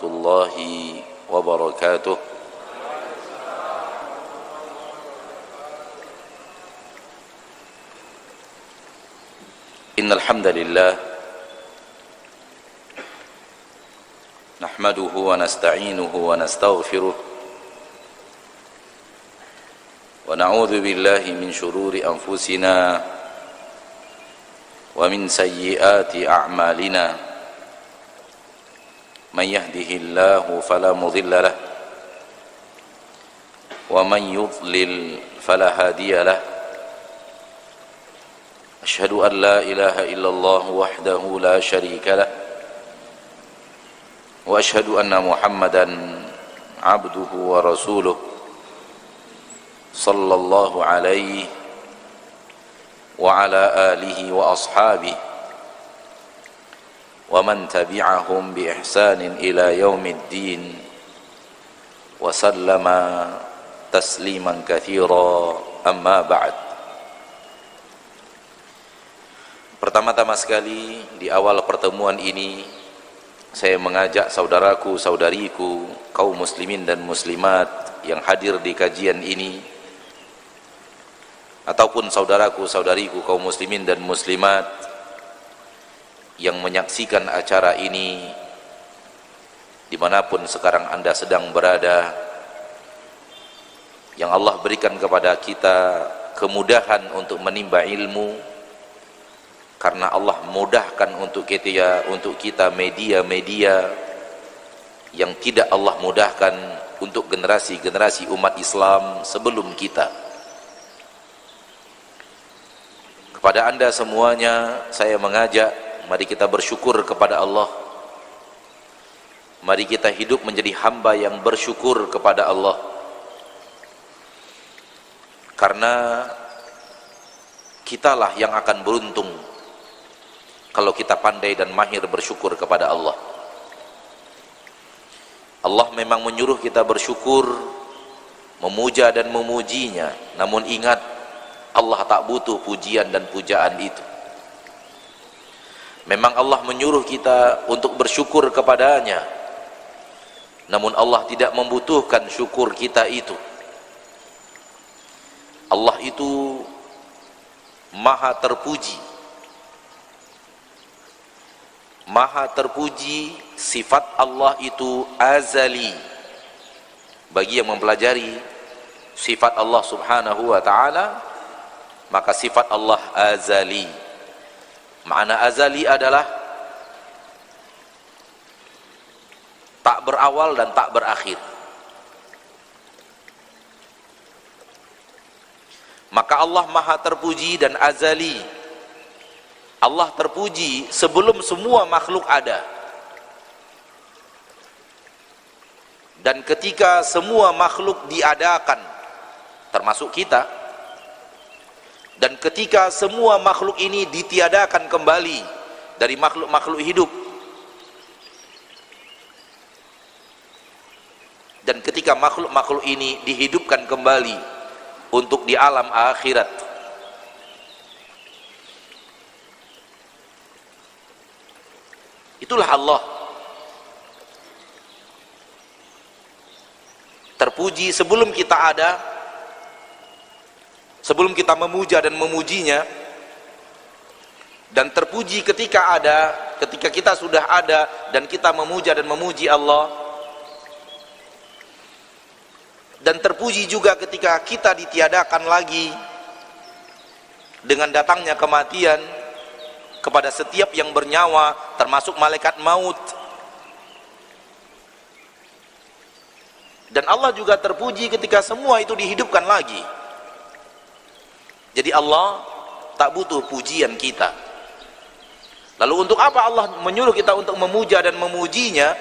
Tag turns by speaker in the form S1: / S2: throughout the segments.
S1: الله وبركاته. إن الحمد لله نحمده ونستعينه ونستغفره ونعوذ بالله من شرور أنفسنا ومن سيئات أعمالنا من يهده الله فلا مضل له ومن يضلل فلا هادي له أشهد أن لا إله إلا الله وحده لا شريك له وأشهد أن محمدا عبده ورسوله صلى الله عليه وعلى آله وأصحابه ومن تبعهم بإحسان إلى يوم الدين وسلم تسليما كثيرا أما بعد. Pertama-tama sekali di awal pertemuan ini saya mengajak saudaraku, saudariku, kaum muslimin dan muslimat yang hadir di kajian ini, ataupun saudaraku, saudariku, kaum muslimin dan muslimat yang menyaksikan acara ini dimanapun sekarang Anda sedang berada, yang Allah berikan kepada kita kemudahan untuk menimba ilmu, karena Allah mudahkan untuk kita media-media yang tidak Allah mudahkan untuk generasi-generasi umat Islam sebelum kita. Kepada Anda semuanya saya mengajak, mari kita bersyukur kepada Allah. Mari kita hidup menjadi hamba yang bersyukur kepada Allah, karena kitalah yang akan beruntung kalau kita pandai dan mahir bersyukur kepada Allah. Allah memang menyuruh kita bersyukur, memuja dan memujinya, namun ingat, Allah tak butuh pujian dan pujaan itu. Memang Allah menyuruh kita untuk bersyukur kepadanya, namun Allah tidak membutuhkan syukur kita itu. Allah itu maha terpuji. Maha terpuji, sifat Allah itu azali. Bagi yang mempelajari sifat Allah subhanahu wa ta'ala, maka sifat Allah azali. Makna azali adalah tak berawal dan tak berakhir. Maka Allah maha terpuji dan azali. Allah terpuji sebelum semua makhluk ada, dan ketika semua makhluk diadakan, termasuk kita, dan ketika semua makhluk ini ditiadakan kembali dari makhluk-makhluk hidup, dan ketika makhluk-makhluk ini dihidupkan kembali untuk di alam akhirat, itulah Allah terpuji sebelum kita ada, sebelum kita memuja dan memujinya, dan terpuji ketika ada, ketika kita sudah ada dan kita memuja dan memuji Allah, dan terpuji juga ketika kita ditiadakan lagi dengan datangnya kematian kepada setiap yang bernyawa, termasuk malaikat maut. Dan Allah juga terpuji ketika semua itu dihidupkan lagi. Jadi Allah tak butuh pujian kita. Lalu untuk apa Allah menyuruh kita untuk memuja dan memujinya?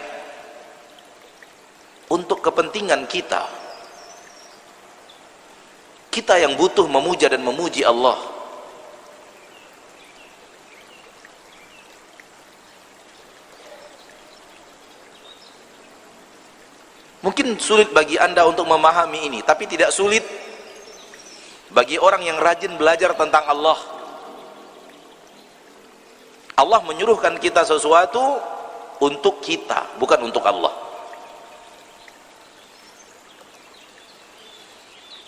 S1: Untuk kepentingan kita. Kita yang butuh memuja dan memuji Allah. Mungkin sulit bagi Anda untuk memahami ini, tapi tidak sulit bagi orang yang rajin belajar tentang Allah. Allah menyuruhkan kita sesuatu, untuk kita, bukan untuk Allah.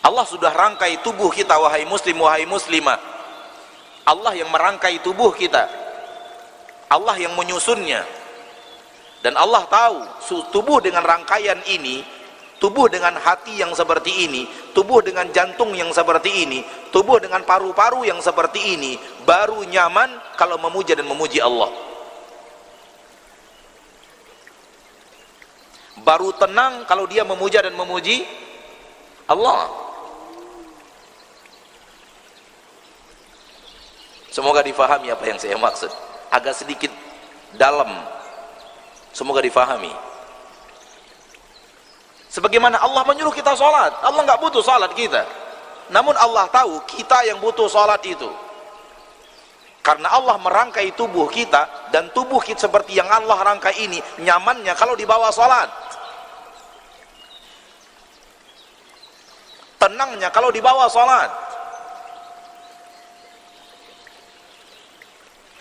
S1: Allah sudah rangkai tubuh kita, wahai muslim, wahai muslimah. Allah yang merangkai tubuh kita, Allah yang menyusunnya. Dan Allah tahu tubuh dengan rangkaian ini, tubuh dengan hati yang seperti ini, tubuh dengan jantung yang seperti ini, tubuh dengan paru-paru yang seperti ini, baru nyaman kalau memuja dan memuji Allah. Baru tenang kalau dia memuja dan memuji Allah. Semoga difahami apa yang saya maksud. Agak sedikit dalam, semoga difahami. Sebagaimana Allah menyuruh kita sholat, Allah nggak butuh sholat kita, namun Allah tahu kita yang butuh sholat itu. Karena Allah merangkai tubuh kita, dan tubuh kita seperti yang Allah rangkai ini nyamannya kalau dibawa sholat, tenangnya kalau dibawa sholat,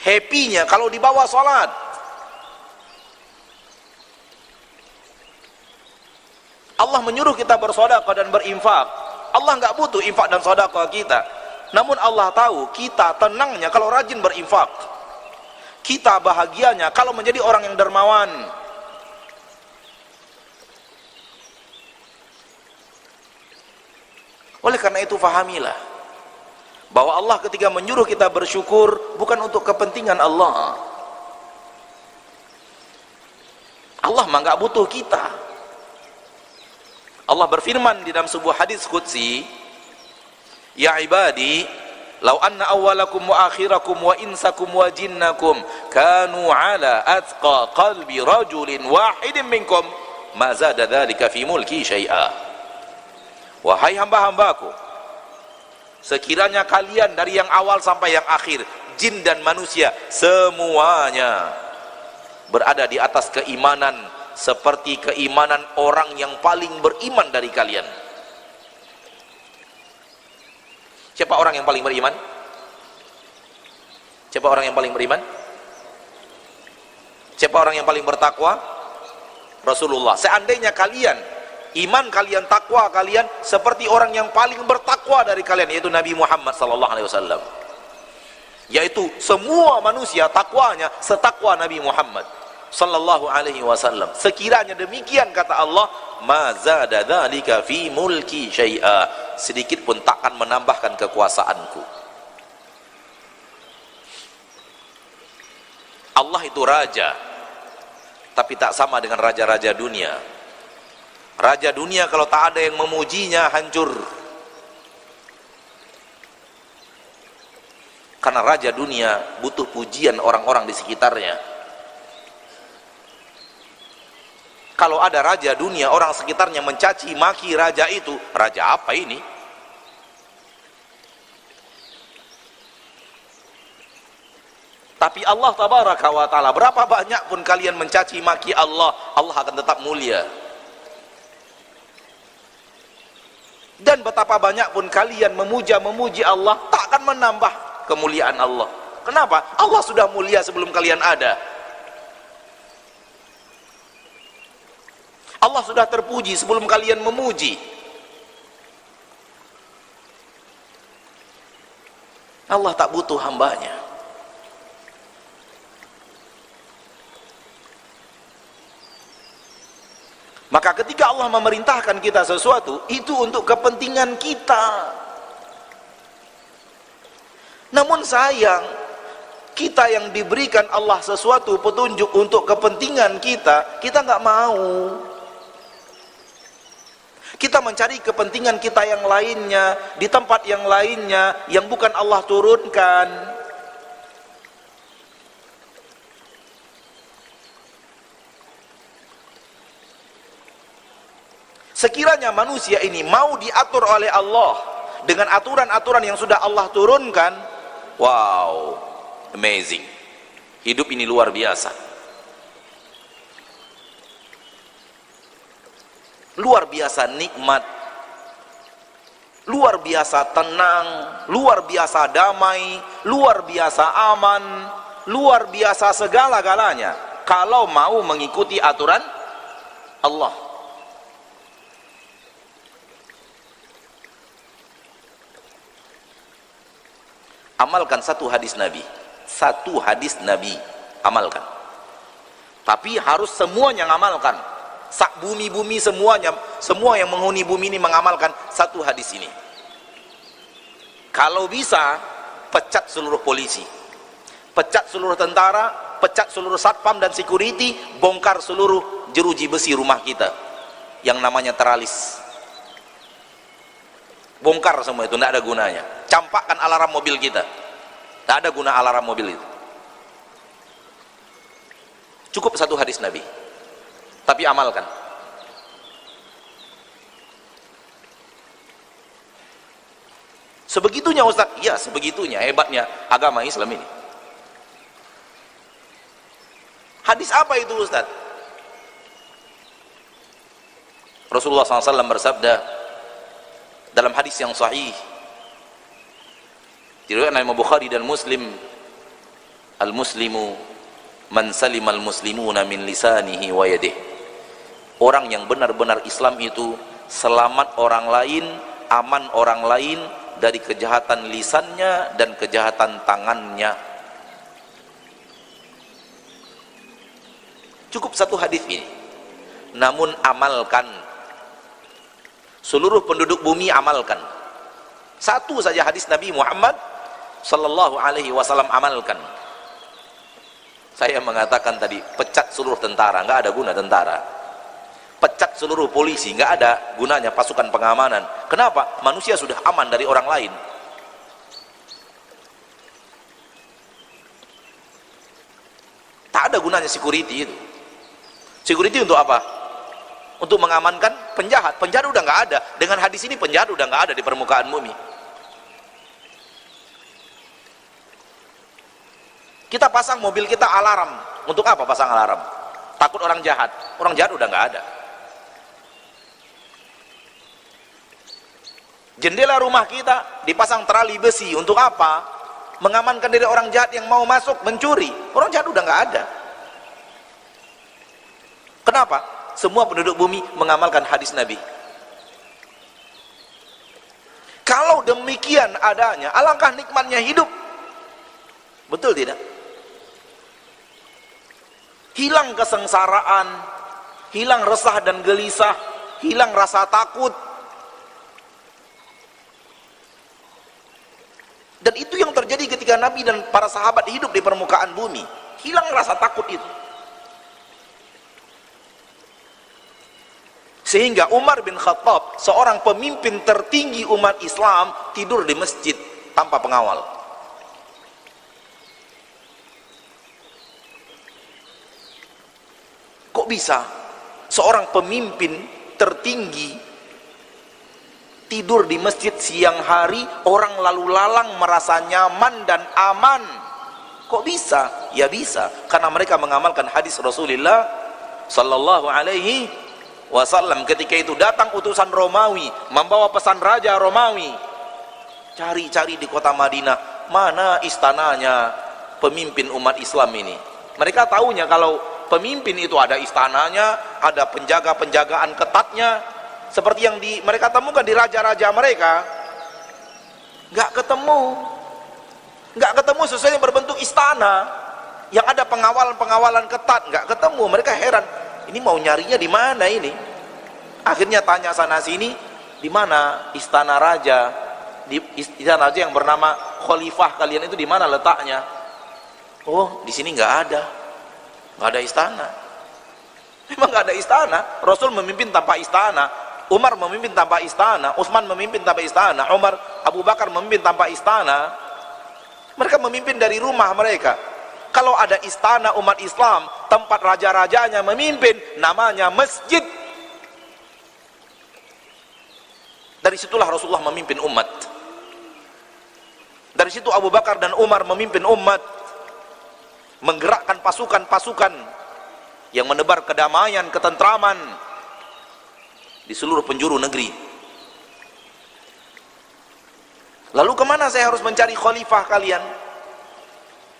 S1: happy-nya kalau dibawa sholat. Allah menyuruh kita bersedekah dan berinfak. Allah nggak butuh infak dan sedekah kita, namun Allah tahu kita tenangnya kalau rajin berinfak, kita bahagianya kalau menjadi orang yang dermawan. Oleh karena itu fahamilah bahwa Allah ketika menyuruh kita bersyukur bukan untuk kepentingan Allah. Allah mah nggak butuh kita. Allah berfirman di dalam sebuah hadis qudsi, ya ibadi, law anna awwalakum wa akhirakum wa insakum wa jinnakum kanu ala atqa qalbi rajulin wahidin minkum ma zada dzalika fi mulki syai'a. Wahai hamba-hambaku, sekiranya kalian dari yang awal sampai yang akhir, jin dan manusia semuanya berada di atas keimanan seperti keimanan orang yang paling beriman dari kalian. Siapa orang yang paling beriman? Siapa orang yang paling beriman? Siapa orang yang paling bertakwa? Rasulullah. Seandainya kalian, iman kalian, takwa kalian seperti orang yang paling bertakwa dari kalian, yaitu Nabi Muhammad SAW, yaitu semua manusia takwanya setakwa Nabi Muhammad sallallahu alaihi wasallam. Sekiranya demikian, kata Allah, ma zada dzalika fi mulki syai'a, sedikit pun takkan menambahkan kekuasaanku. Allah itu raja, tapi tak sama dengan raja-raja dunia. Raja dunia kalau tak ada yang memujinya hancur. Karena raja dunia butuh pujian orang-orang di sekitarnya. Kalau ada raja dunia, orang sekitarnya mencaci maki raja itu, raja apa ini? Tapi Allah tabaraka wa ta'ala, berapa banyak pun kalian mencaci maki Allah, Allah akan tetap mulia. Dan betapa banyak pun kalian memuji Allah, tak akan menambah kemuliaan Allah. Kenapa? Allah sudah mulia sebelum kalian ada. Allah sudah terpuji sebelum kalian memuji. Allah tak butuh hambanya. Maka ketika Allah memerintahkan kita sesuatu, itu untuk kepentingan kita. Namun sayang, kita yang diberikan Allah sesuatu petunjuk untuk kepentingan kita, kita nggak mau. Kita mencari kepentingan kita yang lainnya, di tempat yang lainnya, yang bukan Allah turunkan. Sekiranya manusia ini mau diatur oleh Allah dengan aturan-aturan yang sudah Allah turunkan, wow, amazing. Hidup ini luar biasa. Luar biasa nikmat, luar biasa tenang, luar biasa damai, luar biasa aman, luar biasa segala-galanya. kalau mau mengikuti aturan Allah. Amalkan satu hadis Nabi, amalkan. Tapi harus semuanya ngamalkan. Sak bumi-bumi semuanya, semua yang menghuni bumi ini mengamalkan satu hadis ini. Kalau bisa, pecat seluruh polisi, pecat seluruh tentara, pecat seluruh satpam dan security, bongkar seluruh jeruji besi rumah kita yang namanya teralis. Bongkar semua itu, tidak ada gunanya. Campakkan alarm mobil kita, tidak ada guna alarm mobil itu. Cukup satu hadis Nabi, tapi amalkan. Sebegitunya Ustaz? Ya, sebegitunya hebatnya agama Islam ini. Hadis apa itu Ustaz? Rasulullah SAW bersabda dalam hadis yang sahih, diriwayatkan Imam Bukhari dan Muslim, al-muslimu man salimal muslimuna min lisanihi wa yadihi. Orang yang benar-benar Islam itu selamat orang lain, aman orang lain dari kejahatan lisannya dan kejahatan tangannya. Cukup satu hadis ini, namun amalkan. Seluruh penduduk bumi amalkan. Satu saja hadis Nabi Muhammad sallallahu alaihi wasallam amalkan. Saya mengatakan tadi, pecat seluruh tentara, nggak ada guna tentara. Pecat seluruh polisi, nggak ada gunanya pasukan pengamanan. Kenapa? Manusia sudah aman dari orang lain. Tak ada gunanya security itu. Security untuk apa? Untuk mengamankan penjahat. Penjahat udah nggak ada. Dengan hadis ini penjahat udah nggak ada di permukaan bumi. Kita pasang mobil kita alarm. Untuk apa pasang alarm? Takut orang jahat. Orang jahat udah nggak ada. Jendela rumah kita dipasang terali besi. Untuk apa? Mengamankan dari orang jahat yang mau masuk mencuri. Orang jahat udah nggak ada. Kenapa? Semua penduduk bumi mengamalkan hadis Nabi. Kalau demikian adanya, alangkah nikmatnya hidup. Betul tidak? Hilang kesengsaraan, hilang resah dan gelisah, hilang rasa takut. Dan itu yang terjadi ketika Nabi dan para sahabat hidup di permukaan bumi. Hilang rasa takut itu. Sehingga Umar bin Khattab, seorang pemimpin tertinggi umat Islam, tidur di masjid tanpa pengawal. Kok bisa seorang pemimpin tertinggi tidur di masjid siang hari, orang lalu lalang merasa nyaman dan aman? Kok bisa? Ya bisa, karena mereka mengamalkan hadis Rasulullah sallallahu alaihi wasallam. Ketika itu datang utusan Romawi membawa pesan raja Romawi, cari-cari di kota Madinah, mana istananya pemimpin umat Islam ini. Mereka tahunya kalau pemimpin itu ada istananya, ada penjaga-penjagaan ketatnya, seperti yang mereka temukan di raja-raja mereka. Nggak ketemu sesuai yang berbentuk istana yang ada pengawalan ketat, nggak ketemu. Mereka heran, ini mau nyarinya di mana ini? Akhirnya tanya sana sini, di mana istana raja? Di istana raja yang bernama khalifah kalian itu di mana letaknya? Oh, di sini nggak ada istana. Memang nggak ada istana. Rasul memimpin tanpa istana, Umar memimpin tanpa istana, Utsman memimpin tanpa istana, Abu Bakar memimpin tanpa istana. Mereka memimpin dari rumah mereka. Kalau ada istana umat Islam, tempat raja-rajanya memimpin, namanya masjid. Dari situlah Rasulullah memimpin umat. Dari situ Abu Bakar dan Umar memimpin umat, menggerakkan pasukan-pasukan yang menebar kedamaian, ketentraman di seluruh penjuru negeri. Lalu kemana saya harus mencari khalifah kalian?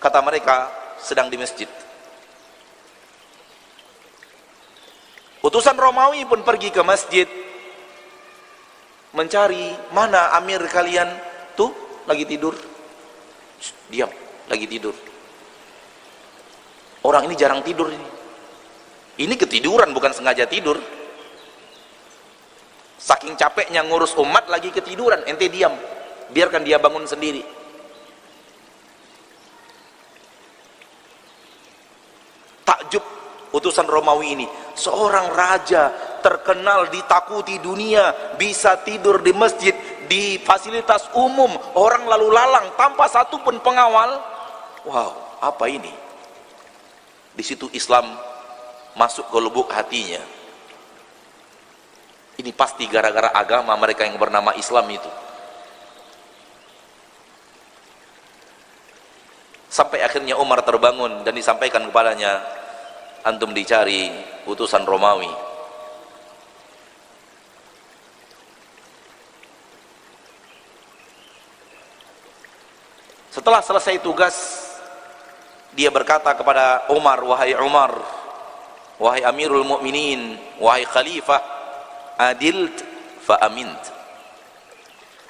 S1: Kata mereka, sedang di masjid. Utusan Romawi pun pergi ke masjid mencari mana amir kalian, tuh lagi tidur. Diam, lagi tidur. Orang ini jarang tidur ini. Ini ketiduran, bukan sengaja tidur. Saking capeknya ngurus umat lagi ketiduran, ente diam. Biarkan dia bangun sendiri. Takjub utusan Romawi ini. Seorang raja terkenal, ditakuti dunia, bisa tidur di masjid, di fasilitas umum, orang lalu lalang tanpa satu pun pengawal. Wow, apa ini? Di situ Islam masuk ke lubuk hatinya. Ini pasti gara-gara agama mereka yang bernama Islam itu. Sampai akhirnya Umar terbangun dan disampaikan kepadanya, antum dicari utusan Romawi. Setelah selesai tugas, dia berkata kepada Umar, wahai Umar, wahai Amirul Mukminin, wahai Khalifah, adilt fa amint.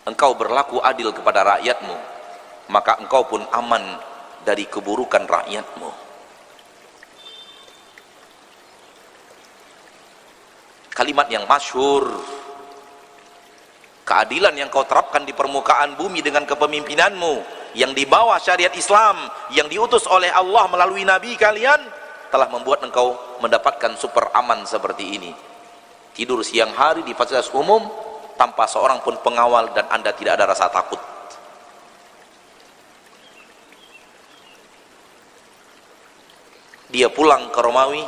S1: Engkau berlaku adil kepada rakyatmu, maka engkau pun aman dari keburukan rakyatmu. Kalimat yang masyhur. Keadilan yang kau terapkan di permukaan bumi dengan kepemimpinanmu yang di bawah syariat Islam yang diutus oleh Allah melalui nabi kalian telah membuat engkau mendapatkan super aman seperti ini. Tidur siang hari di fasilitas umum tanpa seorang pun pengawal dan Anda tidak ada rasa takut. Dia pulang ke Romawi,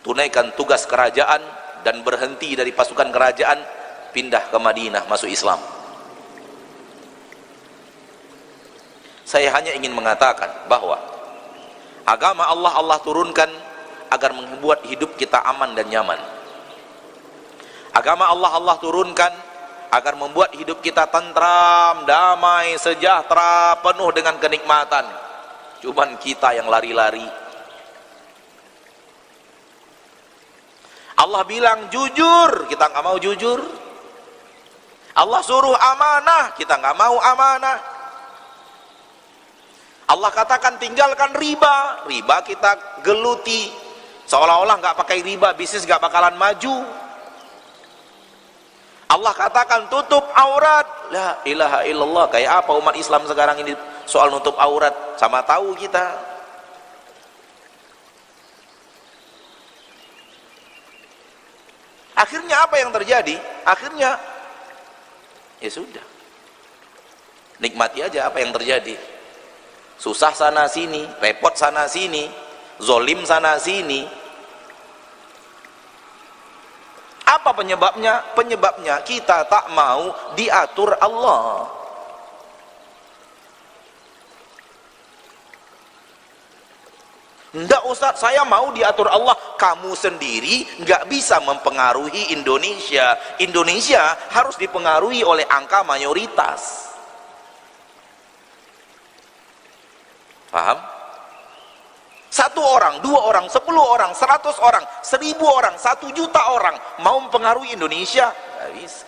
S1: tunaikan tugas kerajaan dan berhenti dari pasukan kerajaan, pindah ke Madinah, masuk Islam. Saya hanya ingin mengatakan bahwa agama Allah turunkan agar membuat hidup kita aman dan nyaman. Agama Allah turunkan agar membuat hidup kita tentram, damai, sejahtera, penuh dengan kenikmatan. Cuman kita yang lari-lari. Allah bilang jujur, kita nggak mau jujur. Allah suruh amanah, kita nggak mau amanah. Allah katakan tinggalkan riba, riba kita geluti, seolah-olah nggak pakai riba bisnis nggak bakalan maju. Allah katakan tutup aurat, la ilaha illallah. Kayak apa umat Islam sekarang ini soal nutup aurat, sama tahu kita. Akhirnya apa yang terjadi? Akhirnya ya sudah, nikmati aja apa yang terjadi. Susah sana sini, repot sana sini, zolim sana sini. Apa penyebabnya? Penyebabnya kita tak mau diatur Allah. Enggak Ustaz, saya mau diatur Allah. Kamu sendiri nggak bisa mempengaruhi Indonesia. Indonesia harus dipengaruhi oleh angka mayoritas. Paham? 1 orang, 2 orang, 10 orang, 100 orang, 1000 orang, 1 juta orang mau mempengaruhi Indonesia? Nggak bisa.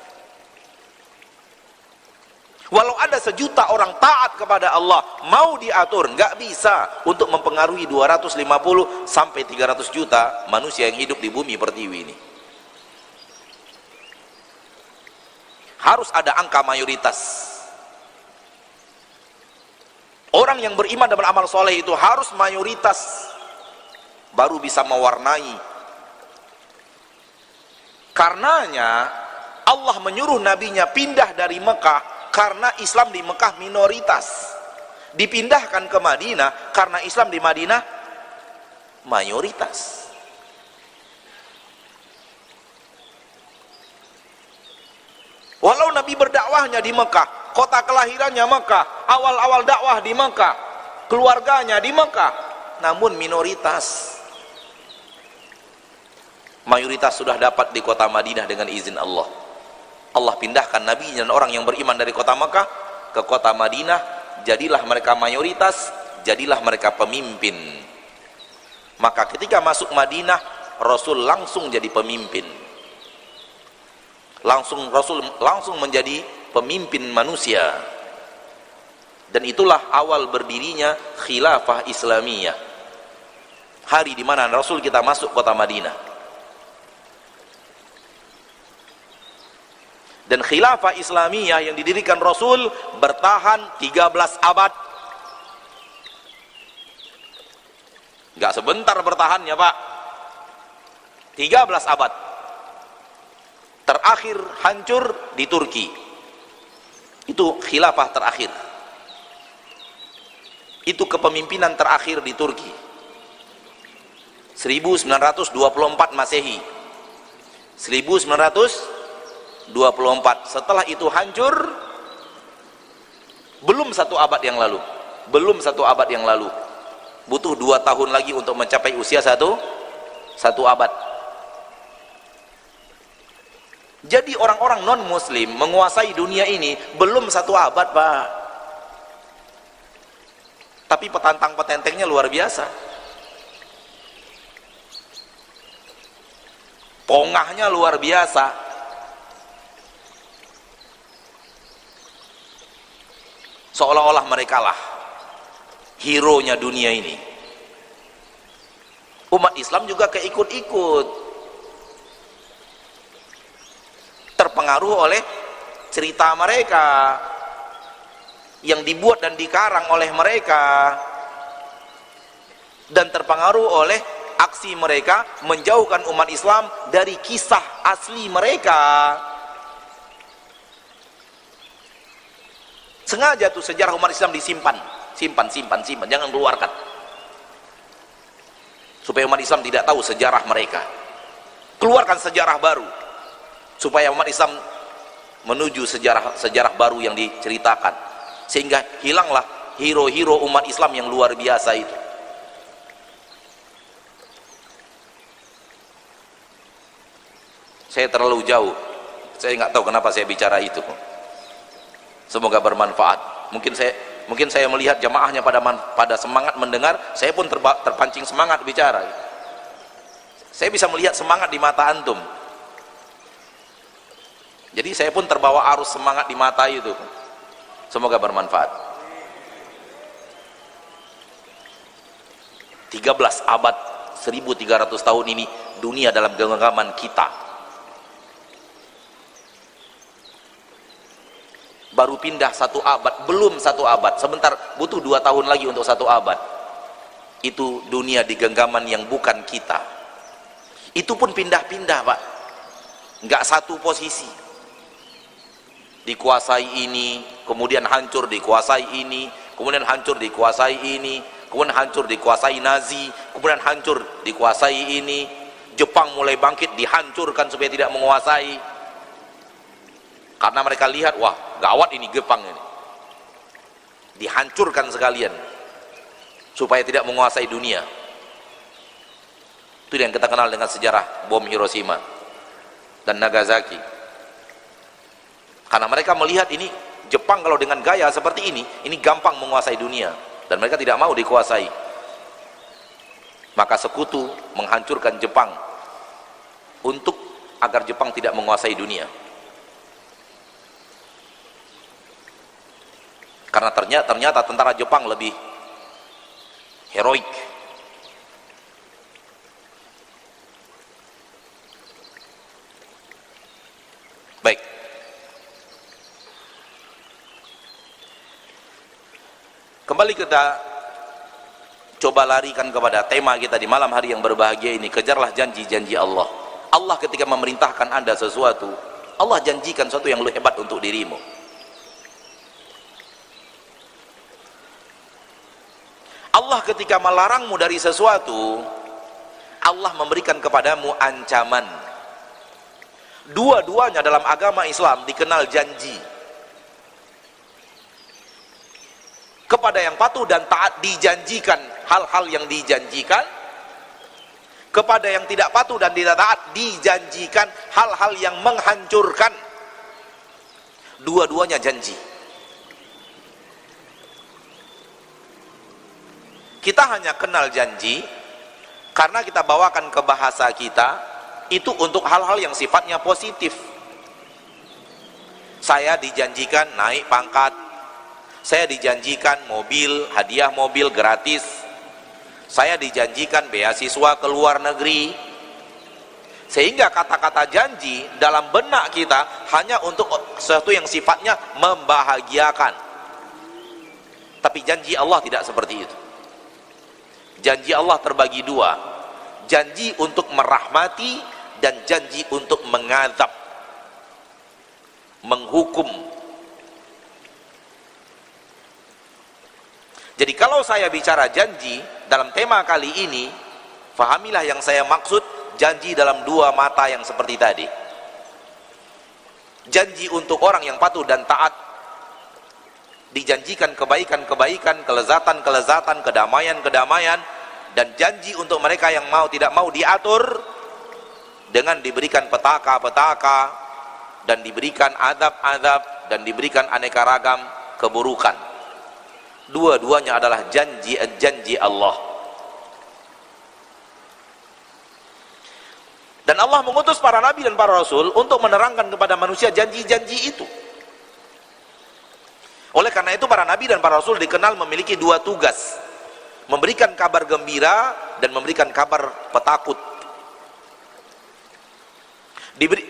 S1: Walau ada 1 juta orang taat kepada Allah, mau diatur, nggak bisa untuk mempengaruhi 250 sampai 300 juta manusia yang hidup di bumi pertiwi ini. Harus ada angka mayoritas. Orang yang beriman dan beramal soleh itu harus mayoritas, baru bisa mewarnai. Karenanya Allah menyuruh nabinya pindah dari Mekah, karena Islam di Mekah minoritas, dipindahkan ke Madinah karena Islam di Madinah mayoritas. Walau Nabi berdakwahnya di Mekah, kota kelahirannya Mekah, awal-awal dakwah di Mekah, keluarganya di Mekah, namun minoritas. Mayoritas sudah dapat di kota Madinah dengan izin Allah. Allah pindahkan Nabi dan orang yang beriman dari kota Mekah ke kota Madinah, jadilah mereka mayoritas, jadilah mereka pemimpin. Maka ketika masuk Madinah, Rasul langsung jadi pemimpin. Rasul langsung menjadi pemimpin manusia. Dan itulah awal berdirinya khilafah Islamiyah. Hari di mana Rasul kita masuk kota Madinah. Dan khilafah Islamiyah yang didirikan Rasul bertahan 13 abad. Enggak sebentar bertahannya, Pak. 13 abad. Terakhir hancur di Turki. Itu khilafah terakhir. Itu kepemimpinan terakhir di Turki. 1924 Masehi. 1924. Setelah itu hancur. Belum satu abad yang lalu. Butuh 2 tahun lagi untuk mencapai usia satu abad. Jadi orang-orang non muslim menguasai dunia ini belum 1 abad, Pak. Tapi petantang petentengnya luar biasa. Pongahnya luar biasa. Seolah-olah mereka lah hero-nya dunia ini. Umat Islam juga keikut-ikut. Terpengaruh oleh cerita mereka yang dibuat dan dikarang oleh mereka, dan terpengaruh oleh aksi mereka menjauhkan umat Islam dari kisah asli mereka. Sengaja tuh sejarah umat Islam disimpan, simpan, jangan keluarkan, supaya umat Islam tidak tahu sejarah mereka. Keluarkan sejarah baru supaya umat Islam menuju sejarah baru yang diceritakan, sehingga hilanglah hero-hero umat Islam yang luar biasa itu. Saya terlalu jauh, saya nggak tahu kenapa saya bicara itu. Semoga bermanfaat. Mungkin saya melihat jamaahnya pada semangat mendengar, saya pun terpancing semangat bicara. Saya bisa melihat semangat di mata antum. Jadi saya pun terbawa arus semangat di mata itu. Semoga bermanfaat. 13 abad, 1300 tahun ini dunia dalam genggaman kita. Baru pindah 1 abad, belum 1 abad, sebentar, butuh 2 tahun lagi untuk 1 abad. Itu dunia di genggaman yang bukan kita. Itu pun pindah-pindah, Pak. Enggak satu posisi. Dikuasai ini, kemudian hancur dikuasai ini, kemudian hancur dikuasai ini, kemudian hancur dikuasai Nazi, kemudian hancur dikuasai ini. Jepang mulai bangkit, dihancurkan supaya tidak menguasai, karena mereka lihat, wah gawat ini Jepang ini, dihancurkan sekalian supaya tidak menguasai dunia. Itu yang kita kenal dengan sejarah bom Hiroshima dan Nagasaki. Karena mereka melihat ini Jepang kalau dengan gaya seperti ini gampang menguasai dunia, dan mereka tidak mau dikuasai. Maka sekutu menghancurkan Jepang agar Jepang tidak menguasai dunia. Karena ternyata tentara Jepang lebih heroik. Baik. Kembali kita coba larikan kepada tema kita di malam hari yang berbahagia ini. Kejarlah janji-janji Allah. Allah ketika memerintahkan Anda sesuatu, Allah janjikan sesuatu yang lebih hebat untuk dirimu. Allah ketika melarangmu dari sesuatu, Allah memberikan kepadamu ancaman. Dua-duanya dalam agama Islam dikenal janji. Kepada yang patuh dan taat dijanjikan hal-hal yang dijanjikan. Kepada yang tidak patuh dan tidak taat dijanjikan hal-hal yang menghancurkan. Dua-duanya janji. Kita hanya kenal janji Karena kita bawakan ke bahasa kita itu untuk hal-hal yang sifatnya positif. Saya dijanjikan naik pangkat, saya dijanjikan mobil, hadiah mobil gratis, saya dijanjikan beasiswa ke luar negeri. Sehingga kata-kata janji dalam benak kita hanya untuk sesuatu yang sifatnya membahagiakan. Tapi janji Allah tidak seperti itu. Janji Allah terbagi dua, janji untuk merahmati dan janji untuk mengadab, menghukum. Jadi kalau saya bicara janji dalam tema kali ini, fahamilah yang saya maksud janji dalam dua mata yang seperti tadi. Janji untuk orang yang patuh dan taat, dijanjikan kebaikan-kebaikan, kelezatan-kelezatan, kedamaian-kedamaian, dan janji untuk mereka yang mau tidak mau diatur dengan diberikan petaka-petaka dan diberikan adab-adab dan diberikan aneka ragam keburukan. Dua-duanya adalah janji Allah. Dan Allah mengutus para nabi dan para rasul untuk menerangkan kepada manusia janji-janji itu. Oleh karena itu para nabi dan para rasul dikenal memiliki dua tugas: memberikan kabar gembira dan memberikan kabar petakut.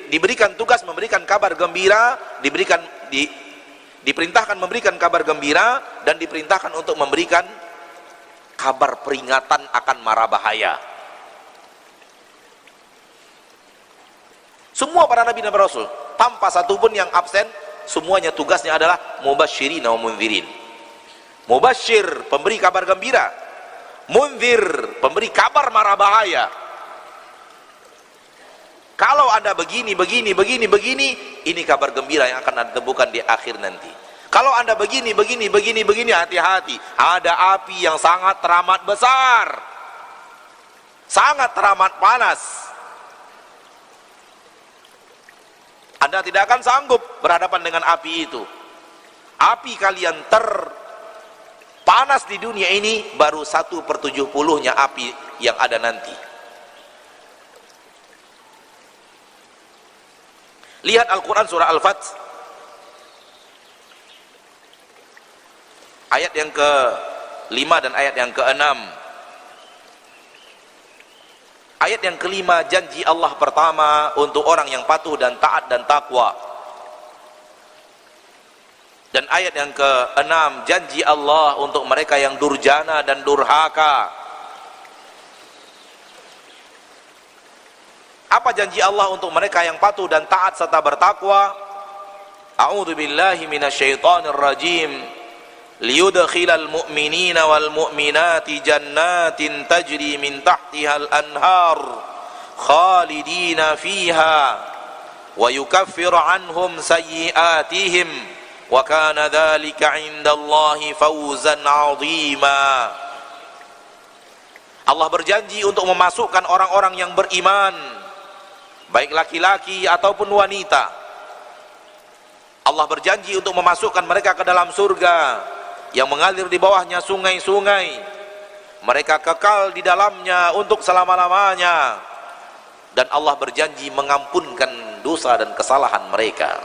S1: Diberikan tugas memberikan kabar gembira, diperintahkan memberikan kabar gembira, dan diperintahkan untuk memberikan kabar peringatan akan mara bahaya. Semua para nabi dan para rasul tanpa satupun yang absen, semuanya tugasnya adalah mubasyyirin wa mundzirin. Mubasyir, pemberi kabar gembira. Mundzir, pemberi kabar mara bahaya. Kalau Anda begini, ini kabar gembira yang akan Anda temukan di akhir nanti. Kalau Anda begini, hati-hati. Ada api yang sangat teramat besar, sangat teramat panas. Anda tidak akan sanggup berhadapan dengan api itu. Api kalian terpanas di dunia ini baru 1/70-nya api yang ada nanti. Lihat Al-Quran surah Al-Fath ayat yang ke-5 dan ayat yang ke-6. Ayat yang kelima, janji Allah pertama untuk orang yang patuh dan taat dan takwa. Dan ayat yang ke-6, janji Allah untuk mereka yang durjana dan durhaka. Apa janji Allah untuk mereka yang patuh dan taat serta bertakwa? A'udzu billahi minasyaitonir rajim. Liyudkhilal mu'minina wal mu'minati jannatin tajri min tahtihal anhar khalidina fiha wa yukaffir anhum sayyi'atihim wa kana dhalika 'indallahi fawzan 'azima. Allah berjanji untuk memasukkan orang-orang yang beriman, baik laki-laki ataupun wanita. Allah berjanji untuk memasukkan mereka ke dalam surga yang mengalir di bawahnya sungai-sungai. Mereka kekal di dalamnya untuk selama-lamanya. Dan Allah berjanji mengampunkan dosa dan kesalahan mereka.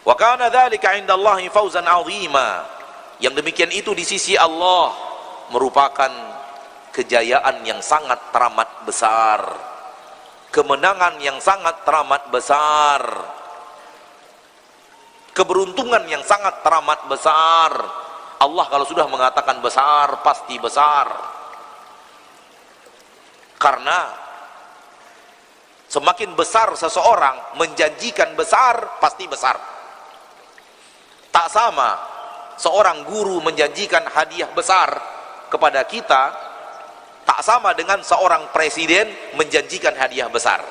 S1: Wa kana dzalika 'indallahi fawzan 'azima. Yang demikian itu di sisi Allah merupakan kejayaan yang sangat teramat besar, kemenangan yang sangat teramat besar, keberuntungan yang sangat teramat besar. Allah kalau sudah mengatakan besar, pasti besar. Karena semakin besar seseorang menjanjikan besar, pasti besar. Tak sama seorang guru menjanjikan hadiah besar kepada kita, tak sama dengan seorang presiden menjanjikan hadiah besar.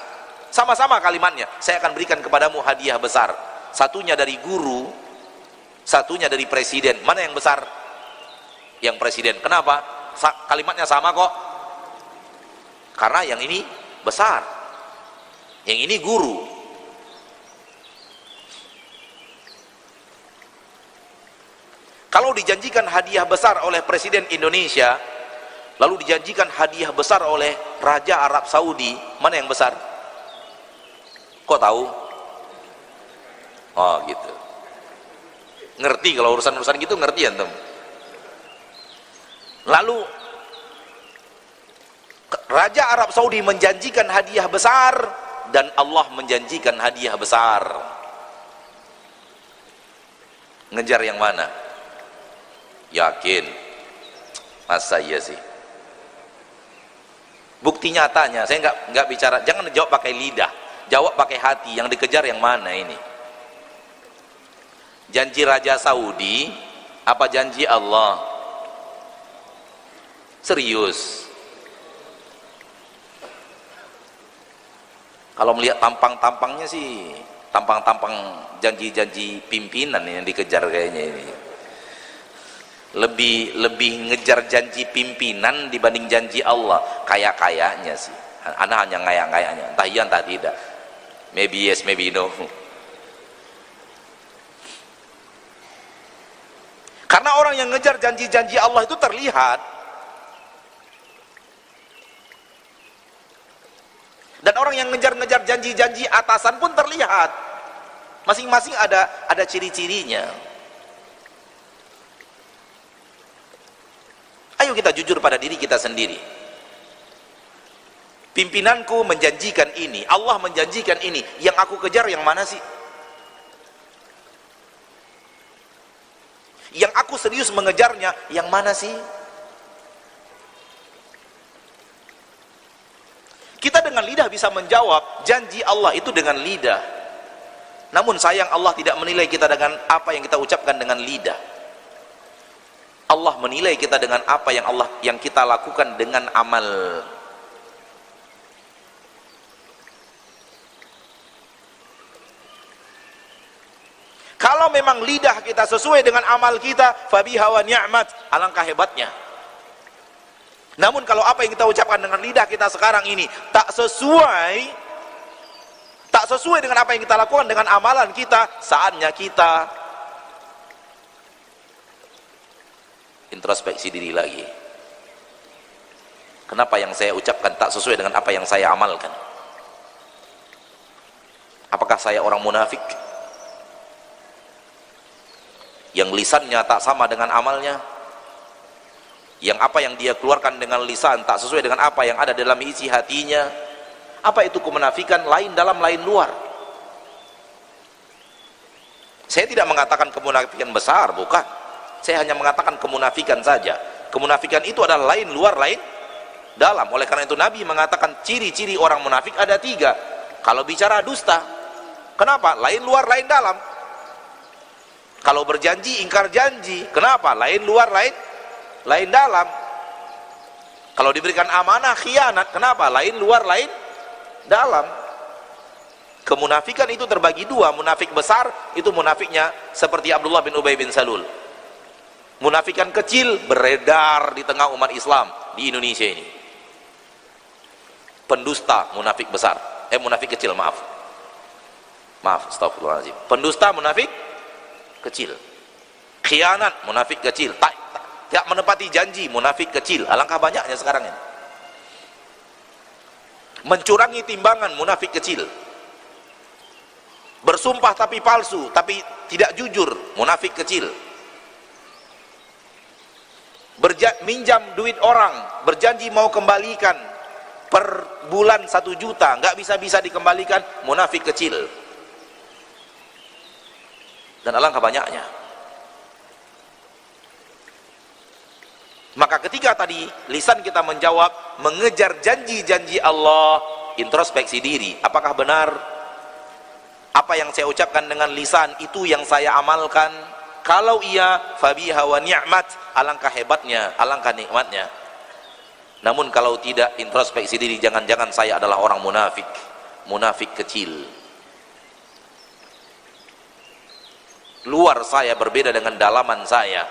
S1: Sama-sama kalimatnya, saya akan berikan kepadamu hadiah besar. Satunya dari guru, satunya dari presiden. Mana yang besar? Yang presiden. Kenapa? Kalimatnya sama kok. Karena yang ini besar, yang ini guru. Kalau dijanjikan hadiah besar oleh Presiden Indonesia, lalu dijanjikan hadiah besar oleh Raja Arab Saudi, mana yang besar? Kok tahu? Oh gitu. Ngerti kalau urusan-urusan gitu, ngerti antum. Lalu Raja Arab Saudi menjanjikan hadiah besar dan Allah menjanjikan hadiah besar. Ngejar yang mana? Yakin? Masa iya sih? Bukti nyatanya, saya nggak bicara, jangan jawab pakai lidah, jawab pakai hati. Yang dikejar yang mana ini? Janji Raja Saudi apa janji Allah? Serius? Kalau melihat tampang-tampangnya sih, tampang-tampang janji-janji pimpinan yang dikejar kayaknya ini. Lebih ngejar janji pimpinan dibanding janji Allah. Kayaknya sih. Anak hanya ngayak-ngayaknya. Entah iya entah tidak. Maybe yes, maybe no. Karena orang yang ngejar janji-janji Allah itu terlihat. Dan orang yang ngejar-ngejar janji-janji atasan pun terlihat. Masing-masing ada ciri-cirinya. Ayo kita jujur pada diri kita sendiri. Pimpinanku menjanjikan ini, Allah menjanjikan ini, yang aku kejar yang mana sih? Yang aku serius mengejarnya yang mana sih? Kita dengan lidah bisa menjawab janji Allah itu dengan lidah. Namun sayang Allah tidak menilai kita dengan apa yang kita ucapkan dengan lidah. Allah menilai kita dengan apa yang kita lakukan dengan amal. Kalau memang lidah kita sesuai dengan amal kita, fabiha wa ni'mat, alangkah hebatnya. Namun kalau apa yang kita ucapkan dengan lidah kita sekarang ini tak sesuai dengan apa yang kita lakukan dengan amalan kita, saatnya kita introspeksi diri lagi. Kenapa yang saya ucapkan tak sesuai dengan apa yang saya amalkan? Apakah saya orang munafik yang lisannya tak sama dengan amalnya, yang apa yang dia keluarkan dengan lisan tak sesuai dengan apa yang ada dalam isi hatinya? Apa itu kemunafikan? Lain dalam lain luar. Saya tidak mengatakan kemunafikan besar, bukan. Saya hanya mengatakan kemunafikan saja. Kemunafikan itu adalah lain luar, lain dalam. Oleh karena itu Nabi mengatakan ciri-ciri orang munafik ada 3. Kalau bicara dusta, kenapa? Lain luar, lain dalam. Kalau berjanji, ingkar janji, kenapa? Lain luar, lain dalam. Kalau diberikan amanah, khianat, kenapa? Lain luar, lain dalam. Kemunafikan itu terbagi 2. Munafik besar itu munafiknya seperti Abdullah bin Ubay bin Salul. Munafikan kecil beredar di tengah umat Islam di Indonesia ini. Pendusta munafik besar, munafik kecil, maaf, astagfirullahaladzim. Pendusta munafik kecil, khianat munafik kecil, tak menepati janji munafik kecil. Alangkah banyaknya sekarang ini. Mencurangi timbangan munafik kecil, bersumpah tapi palsu, tapi tidak jujur munafik kecil. Minjam duit orang, berjanji mau kembalikan per bulan 1 juta, nggak bisa dikembalikan, munafik kecil. Dan alangkah banyaknya. Maka ketika tadi lisan kita menjawab mengejar janji-janji Allah, introspeksi diri, apakah benar apa yang saya ucapkan dengan lisan itu yang saya amalkan? Kalau iya, fabiha wa ni'mat, alangkah hebatnya, alangkah nikmatnya. Namun kalau tidak, introspeksi diri, jangan-jangan saya adalah orang munafik kecil. Luar saya berbeda dengan dalaman saya.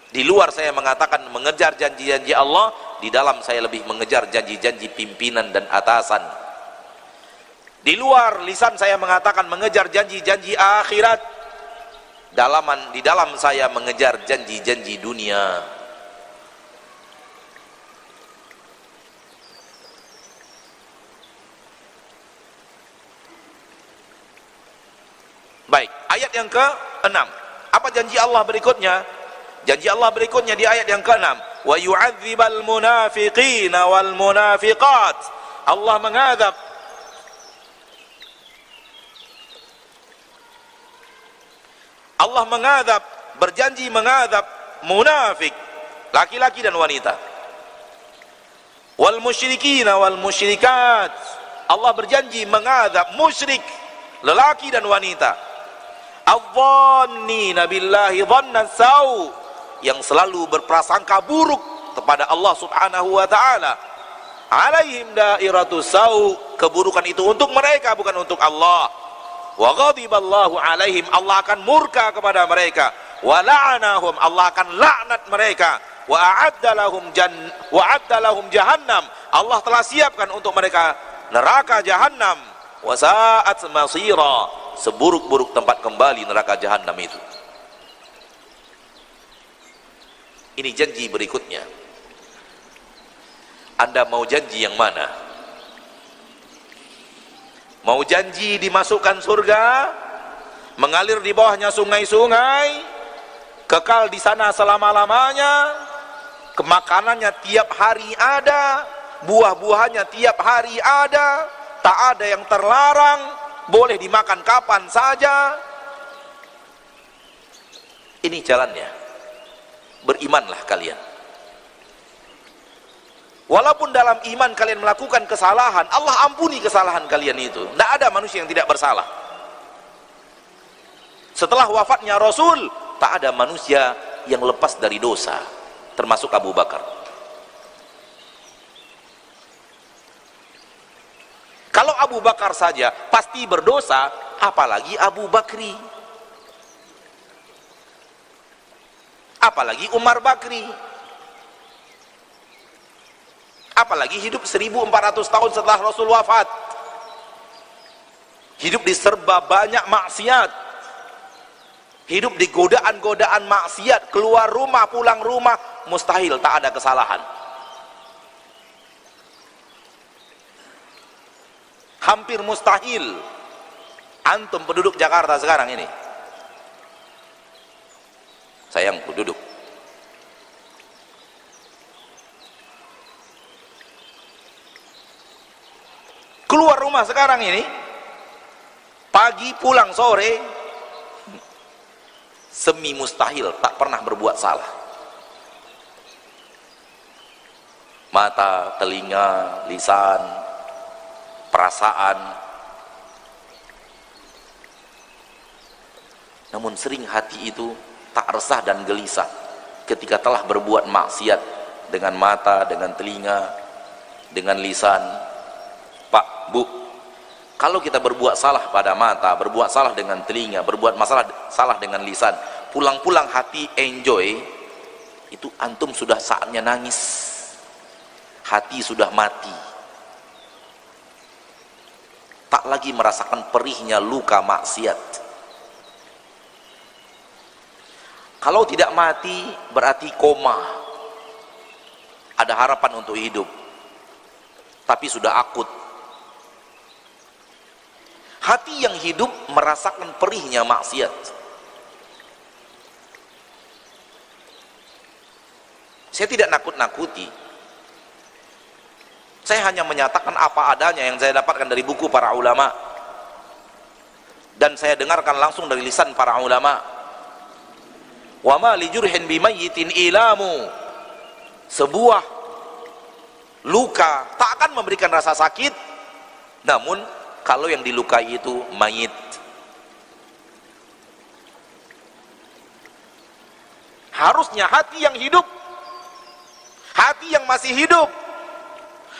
S1: Di luar saya mengatakan mengejar janji-janji Allah, di dalam saya lebih mengejar janji-janji pimpinan dan atasan. Di luar lisan saya mengatakan mengejar janji-janji akhirat, di dalam saya mengejar janji-janji dunia. Baik, ayat yang ke-6. Apa janji Allah berikutnya? Janji Allah berikutnya di ayat yang ke-6, wa yu'adzibal munafiqina wal munafiqat. Allah mengadab berjanji mengadab munafik, laki-laki dan wanita. Wal musyrikina wal musyrikat. Allah berjanji mengadab musyrik, lelaki dan wanita. Adh-dhannina billahi dhanna sau, yang selalu berprasangka buruk kepada Allah Subhanahu wa taala. Alaihim dairatus sau, keburukan itu untuk mereka, bukan untuk Allah. Wa ghadiballahu alaihim, Allah akan murka kepada mereka. Wa la'anahum, Allah akan laknat mereka. Wa a'adda lahum jahannam, Allah telah siapkan untuk mereka neraka jahannam. Wa sa'at masira, seburuk-buruk tempat kembali neraka jahannam itu. Ini janji berikutnya. Anda mau janji yang mana? Mau janji dimasukkan surga, mengalir di bawahnya sungai-sungai, kekal di sana selama-lamanya, makanannya tiap hari ada, buah-buahannya tiap hari ada, tak ada yang terlarang, boleh dimakan kapan saja. Ini jalannya. Berimanlah kalian. Walaupun dalam iman kalian melakukan kesalahan, Allah ampuni kesalahan kalian itu. Tidak ada manusia yang tidak bersalah. Setelah wafatnya Rasul, tak ada manusia yang lepas dari dosa, termasuk Abu Bakar. Kalau Abu Bakar saja pasti berdosa, apalagi Abu Bakri, apalagi Umar Bakri, apalagi hidup 1400 tahun setelah Rasul wafat, hidup di serba banyak maksiat, hidup di godaan-godaan maksiat, keluar rumah pulang rumah mustahil tak ada kesalahan. Hampir mustahil. Antum penduduk Jakarta sekarang ini, sayang penduduk, keluar rumah sekarang ini, pagi pulang sore, semi mustahil tak pernah berbuat salah. Mata, telinga, lisan, perasaan. Namun sering hati itu tak resah dan gelisah ketika telah berbuat maksiat dengan mata, dengan telinga, dengan lisan. Pak, Bu, kalau kita berbuat salah pada mata, berbuat salah dengan telinga, berbuat salah dengan lisan, pulang-pulang hati enjoy, itu antum sudah saatnya nangis. Hati sudah mati. Tak lagi merasakan perihnya luka maksiat. Kalau tidak mati berarti koma. Ada harapan untuk hidup, tapi sudah akut. Hati yang hidup merasakan perihnya maksiat. Saya tidak nakut-nakuti. Saya hanya menyatakan apa adanya yang saya dapatkan dari buku para ulama, dan saya dengarkan langsung dari lisan para ulama. Wa ma li jurhin bimayyitin ilamu. Sebuah luka tak akan memberikan rasa sakit, namun kalau yang dilukai itu mayit. Harusnya hati yang hidup, hati yang masih hidup,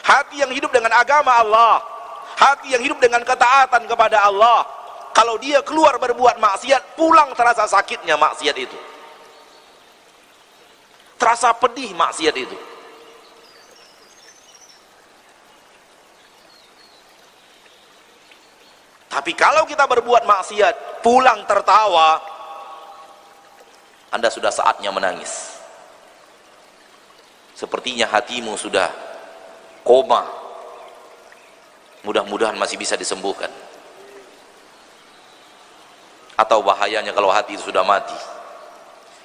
S1: hati yang hidup dengan agama Allah, hati yang hidup dengan ketaatan kepada Allah, kalau dia keluar berbuat maksiat, pulang terasa sakitnya maksiat itu, terasa pedih maksiat itu. Tapi kalau kita berbuat maksiat, pulang tertawa, Anda sudah saatnya menangis. Sepertinya hatimu sudah koma. Mudah-mudahan masih bisa disembuhkan. Atau bahayanya kalau hati itu sudah mati,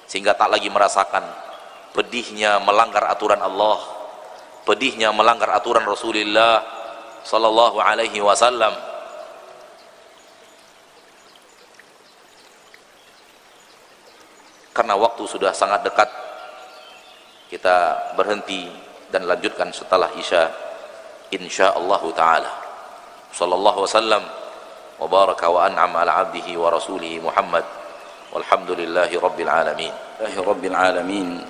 S1: sehingga tak lagi merasakan pedihnya melanggar aturan Allah, pedihnya melanggar aturan Rasulullah sallallahu alaihi wasallam. Karena waktu sudah sangat dekat, kita berhenti dan lanjutkan setelah Isya insyaallah taala. Sallallahu wasallam wa baraka wa an'ama ala abdihi wa rasulihi Muhammad walhamdulillahi rabbil alamin. Rabbil alamin.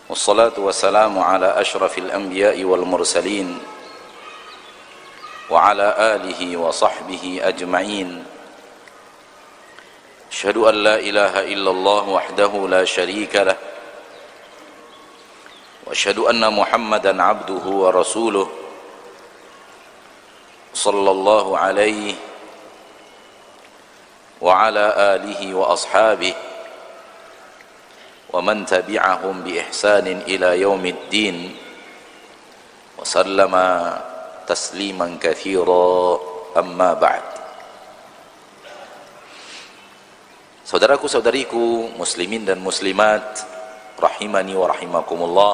S1: Wassalatu wassalamu ala asyrafil anbiya'i wal mursalin wa ala alihi wa sahbihi ajma'in. Asyhadu an la ilaha illallah wahdahu la syarika lah wa asyhadu anna Muhammadan abduhu wa rasuluh sallallahu alaihi wa ala alihi wa ashabihi wa man tabi'ahum bi ihsanin ila yaumiddin wa sallama tasliman katsira, amma ba'd. Saudaraku saudariku muslimin dan muslimat rahimani wa rahimakumullah,